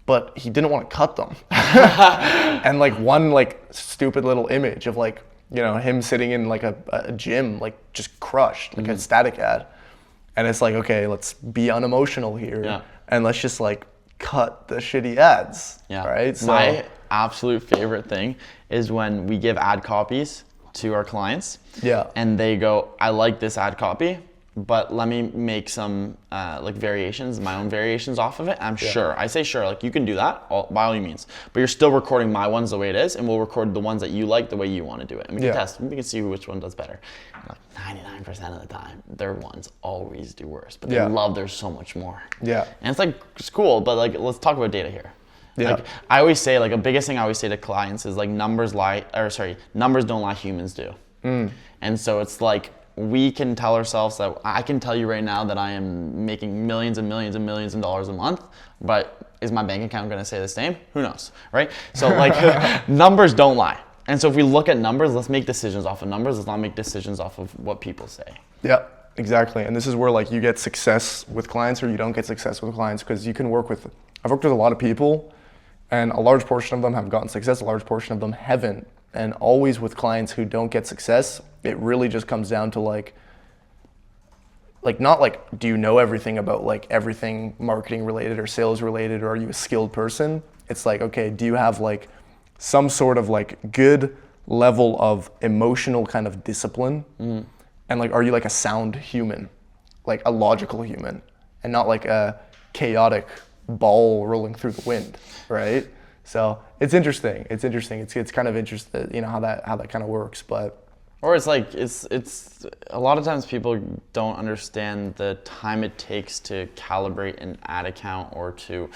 But he didn't want to cut them. And like one like stupid little image of like, him sitting in like a gym, like just crushed, like a static ad. And it's like, okay, let's be unemotional here. And let's just like cut the shitty ads. Right? So my absolute favorite thing is when we give ad copies to our clients. And they go, I like this ad copy, but let me make some like variations, my own variations off of it. I'm sure. I say sure, like you can do that by all means, but you're still recording my ones the way it is, and we'll record the ones that you like the way you want to do it. And we can test, we can see which one does better. Like 99% of the time, their ones always do worse, but they love there's so much more. And it's like, it's cool, but like, let's talk about data here. Like I always say, like a biggest thing I always say to clients is like numbers don't lie, humans do. And so it's like, we can tell ourselves that I can tell you right now that I am making millions and millions and millions of dollars a month, but is my bank account going to say the same? Who knows, right? So like numbers don't lie. And so if we look at numbers, let's make decisions off of numbers. Let's not make decisions off of what people say. Yeah, exactly. And this is where like you get success with clients or you don't get success with clients, because you can work with, I've worked with a lot of people and a large portion of them have gotten success, a large portion of them haven't. And always with clients who don't get success, it really just comes down to like not like, do you know everything about like everything marketing related or sales related, or are you a skilled person? It's like, okay, do you have like some sort of like good level of emotional kind of discipline? And like, are you like a sound human, like a logical human, and not like a chaotic ball rolling through the wind, right? So it's interesting. It's kind of interesting, you know, how that kind of works. But or it's like it's a lot of times people don't understand the time it takes to calibrate an ad account or to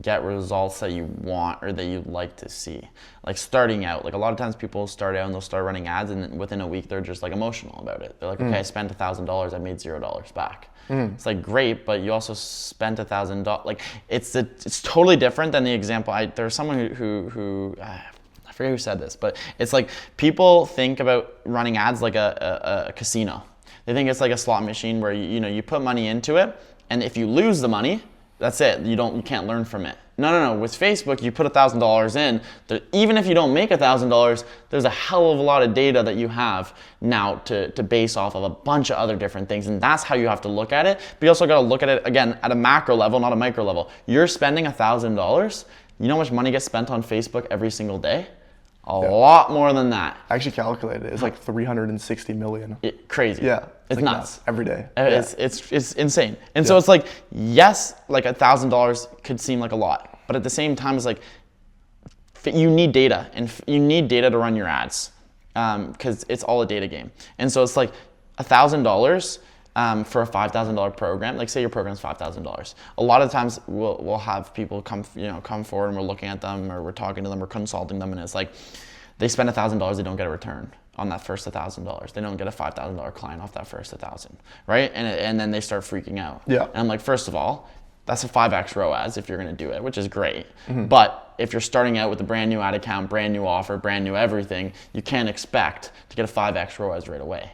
get results that you want or that you'd like to see. Like starting out, like a lot of times people start out and they'll start running ads, and then within a week they're just like emotional about it. They're like, okay, I spent $1,000, I made $0 back. It's like great, but you also spent $1,000. Like it's totally different than the example. There's someone who I forget who said this, but it's like people think about running ads like a casino. They think it's like a slot machine where you put money into it, and if you lose the money, that's it. You can't learn from it. No. With Facebook, you put $1,000 in. Even if you don't make $1,000, there's a hell of a lot of data that you have now to base off of a bunch of other different things, and that's how you have to look at it. But you also got to look at it again at a macro level, not a micro level. You're spending $1,000. You know how much money gets spent on Facebook every single day? A lot more than that. I actually calculated it. It's like 360 million. Crazy. Yeah. It's like nuts. Every day. It's insane. And so it's like, yes, like $1,000 could seem like a lot, but at the same time, it's like you need data, and you need data to run your ads, because it's all a data game. And so it's like $1,000 for a $5,000 program. Like say your program's $5,000. A lot of times we'll have people come forward and we're looking at them or we're talking to them, we're consulting them, and it's like they spend $1,000, they don't get a return on that first $1,000. They don't get a $5,000 client off that first 1,000, right? And then they start freaking out. Yeah. And I'm like, first of all, that's a 5x ROAS if you're going to do it, which is great. But if you're starting out with a brand new ad account, brand new offer, brand new everything, you can't expect to get a 5x ROAS right away.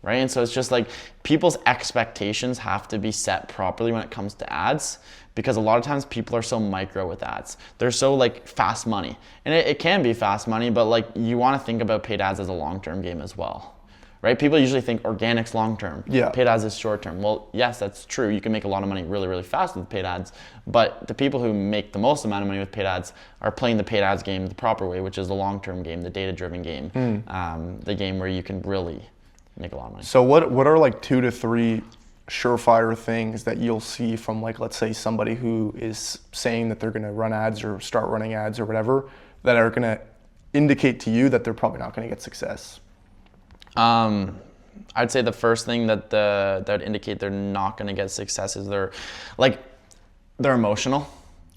Right? And so it's just like people's expectations have to be set properly when it comes to ads, because a lot of times people are so micro with ads. They're so like fast money, and it can be fast money, but like you want to think about paid ads as a long-term game as well, right? People usually think organic's long-term, paid ads is short-term. Well, yes, that's true. You can make a lot of money really, really fast with paid ads, but the people who make the most amount of money with paid ads are playing the paid ads game the proper way, which is the long-term game, the data-driven game, the game where you can really make a lot of money. So what are like 2 to 3 surefire things that you'll see from, like, let's say somebody who is saying that they're going to run ads or start running ads or whatever, that are going to indicate to you that they're probably not going to get success? I'd say the first thing that would indicate they're not going to get success is they're emotional.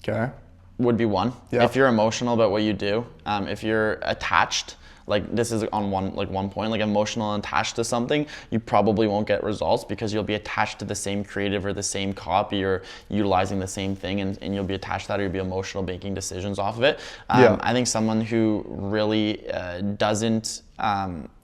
Okay. Would be one. Yeah. If you're emotional about what you do, if you're attached, like this is on one point, like emotional and attached to something, you probably won't get results because you'll be attached to the same creative or the same copy or utilizing the same thing, and you'll be attached to that, or you'll be emotional making decisions off of it. I think someone who really doesn't,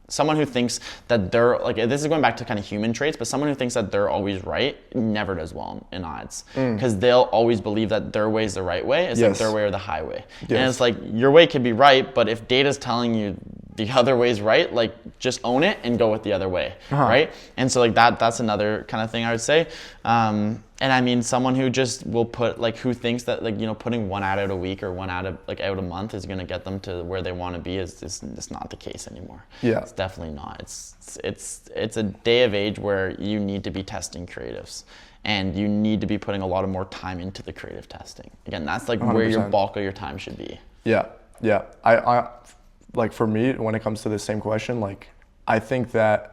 someone who thinks that they're, like, this is going back to kind of human traits, but someone who thinks that they're always right never does well in ads, because they'll always believe that their way is the right way. It's like their way or the highway. And it's like, your way could be right, but if data's telling you the other way is right, like, just own it and go with the other way, right? And so like that's another kind of thing I would say. And I mean, someone who just will put, like, who thinks that, like, putting one ad out a week or one ad out a month is going to get them to where they want to be is not the case anymore. Yeah. It's definitely not. It's a day of age where you need to be testing creatives, and you need to be putting a lot of more time into the creative testing. Again, that's like 100%. Where your bulk of your time should be. Yeah. I like, for me, when it comes to this same question, like, I think that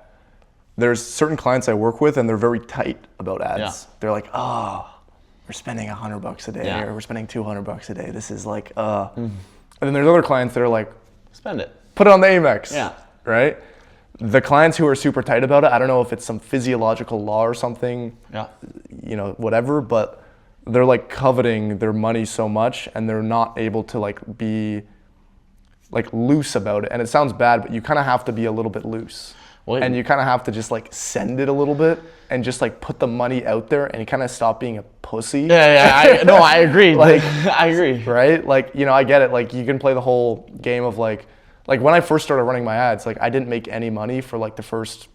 there's certain clients I work with and they're very tight about ads. Yeah. They're like, oh, we're spending $100 a day, or we're spending $200 a day. This is like, And then there's other clients that are like, spend it. Put it on the Amex. Yeah. Right? the clients who are super tight about it, I don't know if it's some physiological law or something, Yeah. Whatever, but they're like coveting their money so much and they're not able to like be like loose about it. And it sounds bad, but you kind of have to be a little bit loose. Well, and you kind of have to just like send it a little bit and just like put the money out there and you kind of stop being a pussy. Yeah, I agree. Like, I agree. Right? Like, I get it. Like, you can play the whole game of like when I first started running my ads, like I didn't make any money for like the first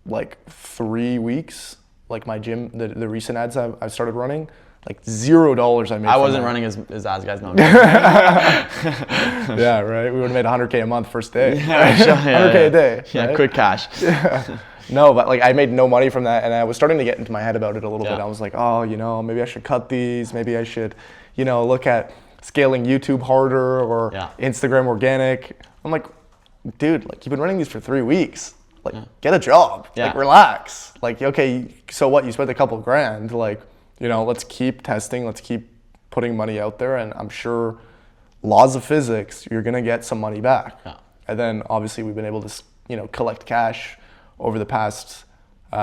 like 3 weeks. Like my gym, the recent ads I started running, like $0 I made. I wasn't running as ads, guys. No. Yeah, right. We would have made $100K a month first day. Yeah, $100K a day. Yeah, right? quick cash. Yeah. No, but like I made no money from that, and I was starting to get into my head about it a little Yeah. bit. I was like, oh, maybe I should cut these. Maybe I should, look at scaling YouTube harder or Instagram organic. I'm like, dude, like you've been running these for 3 weeks. Like, get a job. Yeah. Like, relax. Like, okay, so what? You spent a couple grand. Like, let's keep testing. Let's keep putting money out there, and I'm sure laws of physics, you're gonna get some money back. Yeah. And then obviously we've been able to, collect cash over the past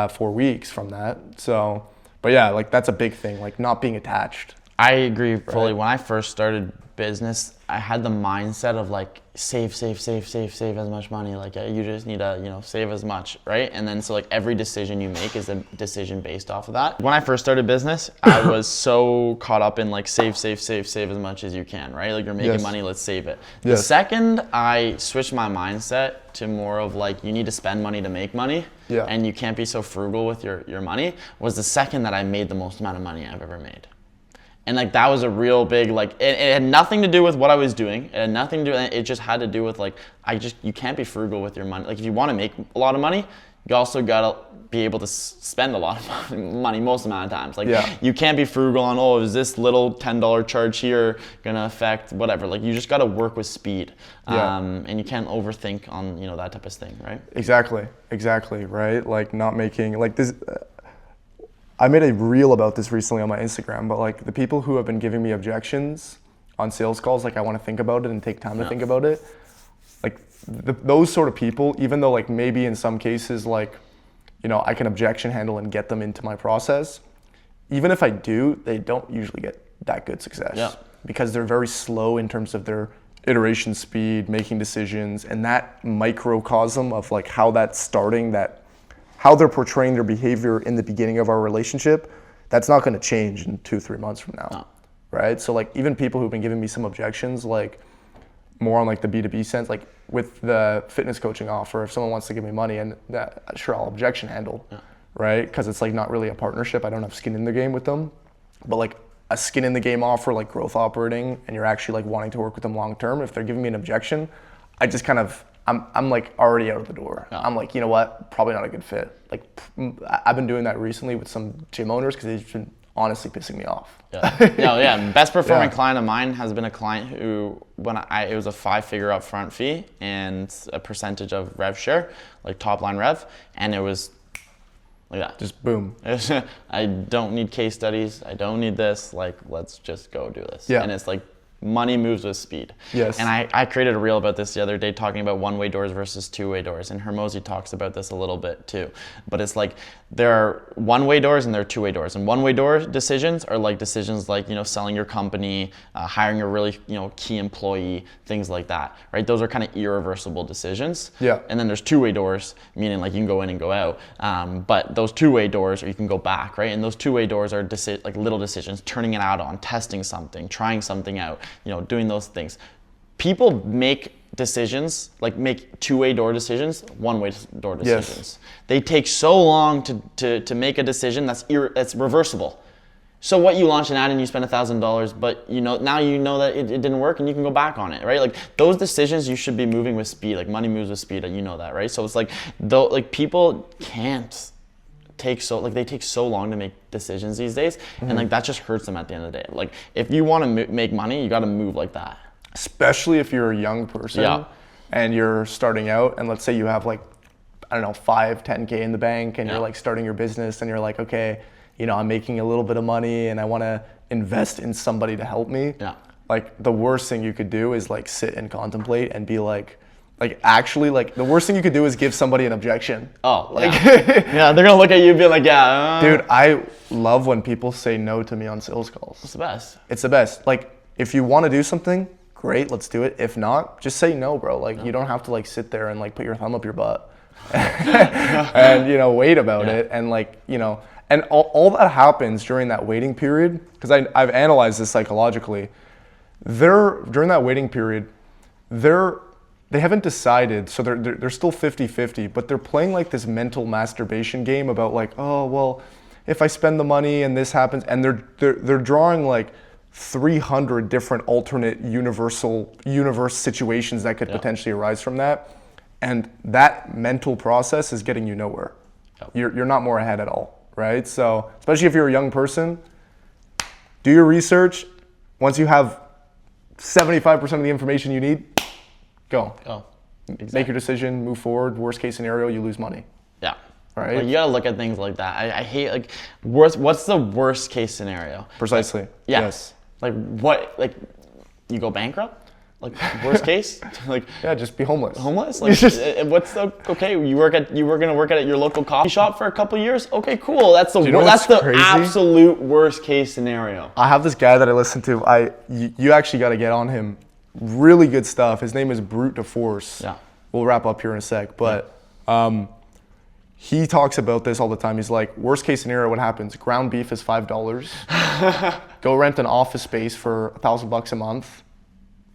4 weeks from that. So, but yeah, like that's a big thing, like not being attached. I agree fully. When I first started business, I had the mindset of like save as much money. Like you just need to, save as much, right? And then so like every decision you make is a decision based off of that. When I first started business, I was so caught up in like save as much as you can, right? Like you're making money, let's save it. The second I switched my mindset to more of like you need to spend money to make money, and you can't be so frugal with your money, was the second that I made the most amount of money I've ever made. And like that was a real big like it had nothing to do with what I was doing. It had nothing to do. It just had to do with like you can't be frugal with your money. Like if you want to make a lot of money, you also gotta be able to spend a lot of money most amount of times. Like you can't be frugal on is this little $10 charge here gonna affect whatever. Like you just gotta work with speed, and you can't overthink on that type of thing, right? Exactly, right? Like not making like this. I made a reel about this recently on my Instagram, but like the people who have been giving me objections on sales calls, like I want to think about it and take time to think about it. Like those sort of people, even though like maybe in some cases like, I can objection handle and get them into my process. Even if I do, they don't usually get that good success because they're very slow in terms of their iteration speed, making decisions, and that microcosm of like how that's starting, how they're portraying their behavior in the beginning of our relationship, that's not going to change in 2-3 months from now, right? So like even people who've been giving me some objections, like more on like the B2B sense, like with the fitness coaching offer, if someone wants to give me money, and that sure I'll objection handle, right? Because it's like not really a partnership. I don't have skin in the game with them, but like a skin in the game offer, like growth operating, and you're actually like wanting to work with them long term. If they're giving me an objection, I just kind of I'm like already out of the door. I'm like, you know what? Probably not a good fit. Like I've been doing that recently with some gym owners because they've been honestly pissing me off. Best performing client of mine has been a client who, it was a 5-figure upfront fee and a percentage of rev share, like top line rev, and it was like that. Just boom. I don't need case studies. I don't need this. Like, let's just go do this. Yeah. And it's like, money moves with speed. Yes. And I created a reel about this the other day talking about one-way doors versus two-way doors. And Hermosi talks about this a little bit too. But it's like there are one-way doors and there are two-way doors. And one-way door decisions are like decisions like, selling your company, hiring a really, key employee, things like that, right? Those are kind of irreversible decisions. Yeah. And then there's two-way doors, meaning like you can go in and go out. But those two-way doors, or you can go back, right? And those two-way doors are like little decisions, turning it out on, testing something, trying something out, doing those things. People make decisions, like make two-way door decisions, one-way door decisions. Yes. They take so long to make a decision that's reversible. So what, you launch an ad and you spend $1,000, but now you know that it didn't work and you can go back on it, right? Like those decisions, you should be moving with speed. Like money moves with speed, you know that, right? So it's like, people can't take so long to make decisions these days, and like that just hurts them at the end of the day. Like if you want to make money, you got to move like that. Especially if you're a young person and you're starting out, and let's say you have like, I don't know, 5-10K in the bank, and you're like starting your business, and you're like, okay, I'm making a little bit of money and I want to invest in somebody to help me. Like the worst thing you could do is like sit and contemplate and be like, Like actually, like the worst thing you could do is give somebody an objection. Oh, like yeah, they're gonna look at you and be like, yeah. Dude, I love when people say no to me on sales calls. It's the best. It's the best. Like if you want to do something, great, let's do it. If not, just say no, bro. Like you don't have to like sit there and like put your thumb up your butt and wait about it and like and all that happens during that waiting period, because I've analyzed this psychologically. During that waiting period, they haven't decided, so they're still 50-50, but they're playing like this mental masturbation game about like, oh well, if I spend the money and this happens, and they're drawing like 300 different alternate universe situations that could potentially arise from that, and that mental process is getting you nowhere. You're not more ahead at all, right? So especially if you're a young person, do your research. Once you have 75% of the information you need, go. Exactly. Make your decision, move forward. Worst case scenario, you lose money. Yeah. Right? Like, you gotta look at things like that. I hate like what's the worst case scenario? Precisely. Like, Yes. Like what? Like you go bankrupt? Like worst case? Like just be homeless. Homeless? Like what's the okay? You were gonna work at your local coffee shop for a couple years? Okay, cool. That's the crazy? Absolute worst case scenario. I have this guy that I listen to. You actually got to get on him. Really good stuff. His name is Brute de Force. Yeah. We'll wrap up here in a sec, but he talks about this all the time. He's like, worst case scenario, what happens? Ground beef is $5. Go rent an office space for $1,000 a month.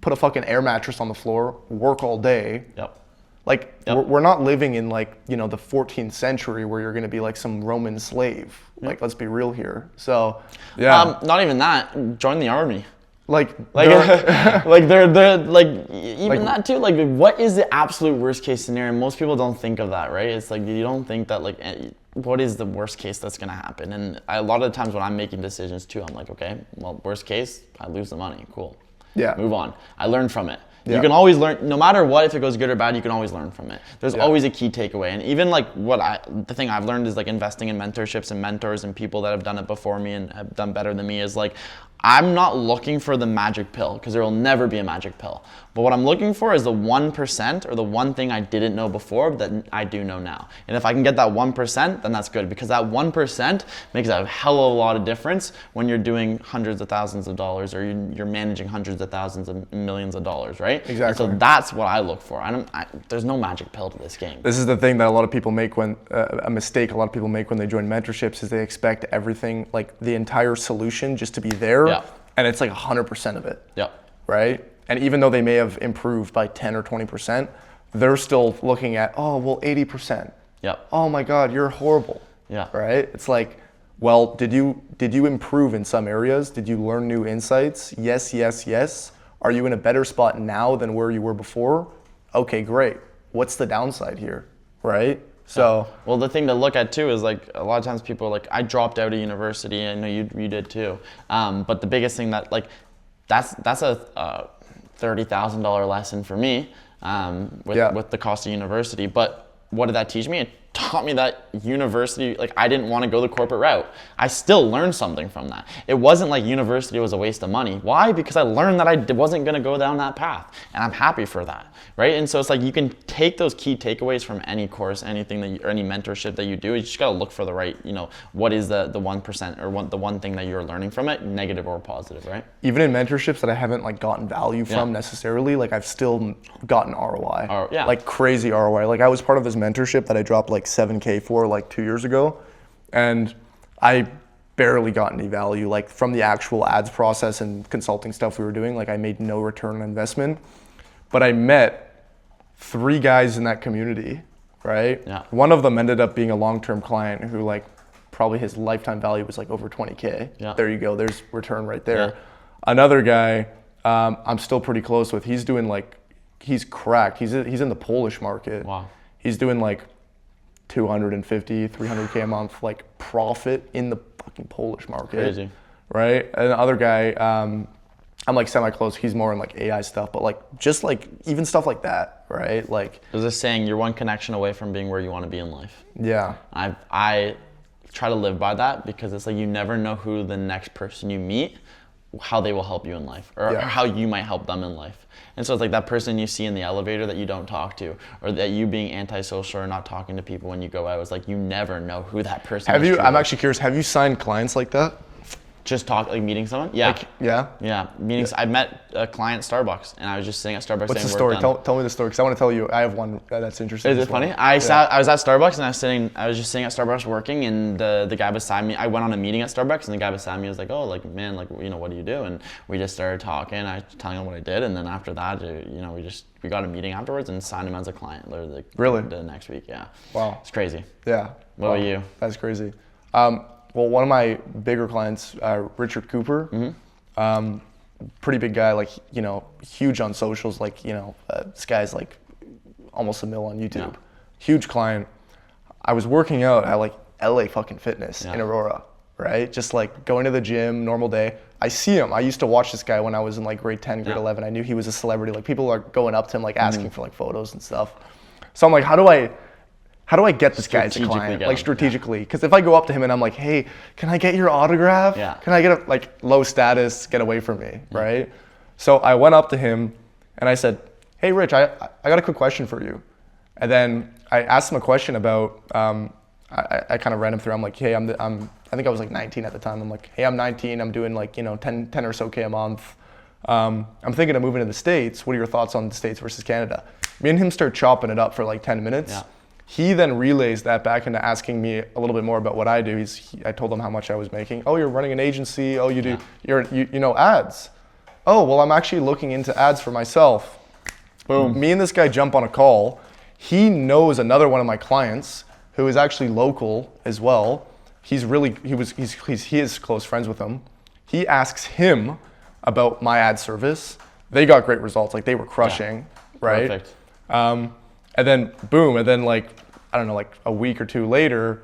Put a fucking air mattress on the floor. Work all day. Yep. Like we're not living in like the 14th century where you're gonna be like some Roman slave. Like let's be real here. So not even that. Join the army. Like they're like even that too. Like what is the absolute worst case scenario? Most people don't think of that, right? It's like you don't think that like what is the worst case that's gonna happen? And a lot of the times when I'm making decisions too, I'm like, okay, well, worst case, I lose the money. Cool. Yeah. Move on. I learned from it. Yeah. You can always learn, no matter what, if it goes good or bad, you can always learn from it. There's always a key takeaway. And even like the thing I've learned is like investing in mentorships and mentors and people that have done it before me and have done better than me is like, I'm not looking for the magic pill because there will never be a magic pill. But what I'm looking for is the 1% or the one thing I didn't know before that I do know now. And if I can get that 1%, then that's good because that 1% makes a hell of a lot of difference when you're doing hundreds of thousands of dollars or you're managing hundreds of thousands of millions of dollars, right? Exactly. And so that's what I look for. There's no magic pill to this game. This is the thing that a lot of people make when, a mistake a lot of people make when they join mentorships is they expect everything, like the entire solution just to be there. Yeah. And it's like 100% of it. Yeah. Right? And even though they may have improved by 10 or 20%, they're still looking at, oh, well, 80%. Yeah. Oh my God, you're horrible. Yeah. Right? It's like, well, did you improve in some areas? Did you learn new insights? Yes, yes, yes. Are you in a better spot now than where you were before? Okay, great. What's the downside here? Right? So, well, the thing to look at too is like a lot of times people are like, I dropped out of university. I know you did too. But the biggest thing that like, that's a $30,000 lesson for me with the cost of university. But what did that teach me? It taught me that university, like I didn't want to go the corporate route. I still learned something from that. It wasn't like university was a waste of money. Why? Because I learned that I wasn't going to go down that path, and I'm happy for that, right? And so it's like you can take those key takeaways from any course, anything that or any mentorship that you do. You just got to look for the right, what is the 1% or the one thing that you're learning from it, negative or positive, right? Even in mentorships that I haven't like gotten value from necessarily, like I've still gotten ROI, like crazy ROI. Like I was part of this mentorship that I dropped like $7K for like 2 years ago, and I barely got any value like from the actual ads process and consulting stuff we were doing. Like I made no return on investment, but I met 3 guys in that community, right? Yeah. One of them ended up being a long-term client who like probably his lifetime value was like over 20K. Yeah. There you go. There's return right there. Yeah. Another guy I'm still pretty close with. He's doing like, he's cracked. He's in the Polish market. Wow. He's doing like 250, 300K a month, like profit in the fucking Polish market. Crazy. Right? And the other guy, I'm like semi-close. He's more in like AI stuff, but like just like even stuff like that, right? Like there's a saying, you're one connection away from being where you want to be in life. Yeah. I try to live by that because it's like you never know who the next person you meet how they will help you in life, or how you might help them in life. And so it's like that person you see in the elevator that you don't talk to, or that you being antisocial or not talking to people when you go out. It's like you never know who that person is. I'm actually curious, have you signed clients like that? Just meeting someone? Yeah. Yeah? Meetings. I met a client at Starbucks, and I was just sitting at Starbucks. What's the story? Tell me the story, because I want to tell you, I have one that's interesting. Is it funny? I was at Starbucks, and I was just sitting at Starbucks working, and the guy beside me, I went on a meeting at Starbucks, and the guy beside me was like, oh, like, man, like, you know, what do you do? And we just started talking. I was telling him what I did, and then after that, you know, we got a meeting afterwards and signed him as a client. Literally. Really? The next week, yeah. Wow. It's crazy. Yeah. What about you? That's crazy. Well, one of my bigger clients, Richard Cooper, pretty big guy, like, you know, huge on socials, like, you know, this guy's like almost $1 million on YouTube. Yeah. Huge client. I was working out at like LA fucking Fitness in Aurora, right? Just like going to the gym, normal day. I see him. I used to watch this guy when I was in like grade 10, grade 11. I knew he was a celebrity. Like people are going up to him, like asking for like photos and stuff. So I'm like, how do I get this guy as a client, like strategically? Because if I go up to him and I'm like, hey, can I get your autograph? Yeah. Can I get a, like, low status, get away from me, right? So I went up to him and I said, hey, Rich, I got a quick question for you. And then I asked him a question about, I kind of ran him through. I'm like, hey, I think I was like 19 at the time. I'm like, hey, I'm 19. I'm doing like, you know, 10 or so K a month. I'm thinking of moving to the States. What are your thoughts on the States versus Canada? Me and him start chopping it up for like 10 minutes. Yeah. He then relays that back into asking me a little bit more about what I do. I told him how much I was making. Oh, you're running an agency. Oh, you do, you know, ads. Oh, well, I'm actually looking into ads for myself. Boom. Me and this guy jump on a call. He knows another one of my clients who is actually local as well. He is close friends with him. He asks him about my ad service. They got great results. Like they were crushing, right? Perfect. And then boom, and then like, I don't know, like a week or two later,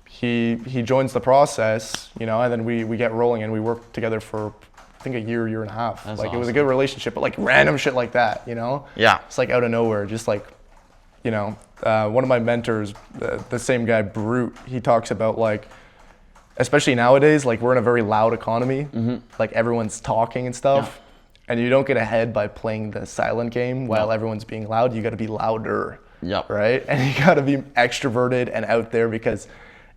he joins the process, you know, and then we get rolling and we work together for, I think, a year and a half. That's like awesome. It was a good relationship, but like random shit like that, you know? Yeah. It's like out of nowhere, just like, you know, one of my mentors, the same guy, Brute, he talks about like, especially nowadays, like we're in a very loud economy, like everyone's talking and stuff. Yeah. And you don't get ahead by playing the silent game while everyone's being loud. You got to be louder, right? And you got to be extroverted and out there, because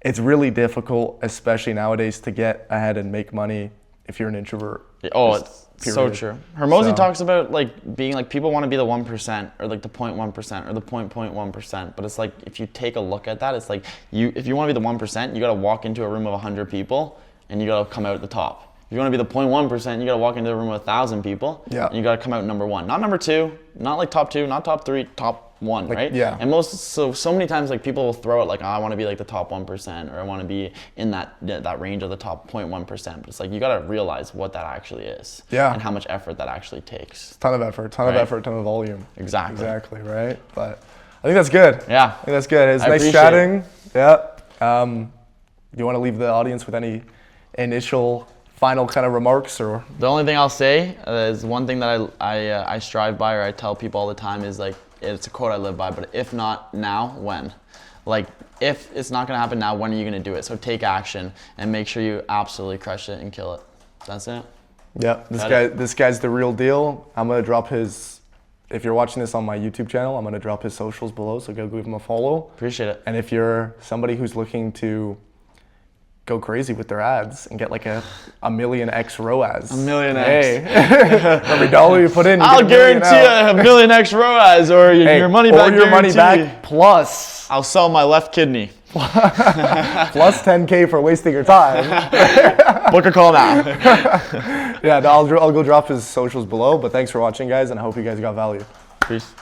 it's really difficult, especially nowadays, to get ahead and make money if you're an introvert. Oh, it's so true. Hermosi talks about like being like, people want to be the 1% or like the 0.1% or the 0.1%. But it's like, if you take a look at that, it's like if you want to be the 1%, you got to walk into a room of 100 people and you got to come out at the top. If you want to be the 0.1%, you got to walk into a room with 1,000 people, and you got to come out number one, not number two, not like top two, not top three, top one, like, right? Yeah. And so many times, like people will throw it like, oh, I want to be like the top 1%, or I want to be in that range of the top 0.1%. But it's like, you got to realize what that actually is, and how much effort that actually takes. Ton of effort, ton of volume. Exactly, right? But I think that's good. Yeah. I think that's good. It's nice chatting. Yeah. Do you want to leave the audience with any initial final kind of remarks? Or the only thing I'll say is one thing that I strive by, or I tell people all the time, is like, it's a quote I live by, but if not now, when? Like, if it's not gonna happen now, when are you gonna do it? So take action and make sure you absolutely crush it and kill it. That's it. Yeah, this guy's the real deal. I'm gonna drop his, if you're watching this on my YouTube channel, I'm gonna drop his socials below, so go give him a follow. Appreciate it. And if you're somebody who's looking to go crazy with their ads and get like a million X ROAS. A million X. Hey, every dollar you put in, I'll guarantee you a million X ROAS, or your money back. Or your money back, plus I'll sell my left kidney. Plus 10K for wasting your time. Book a call now. Yeah, I'll go drop his socials below. But thanks for watching, guys, and I hope you guys got value. Peace.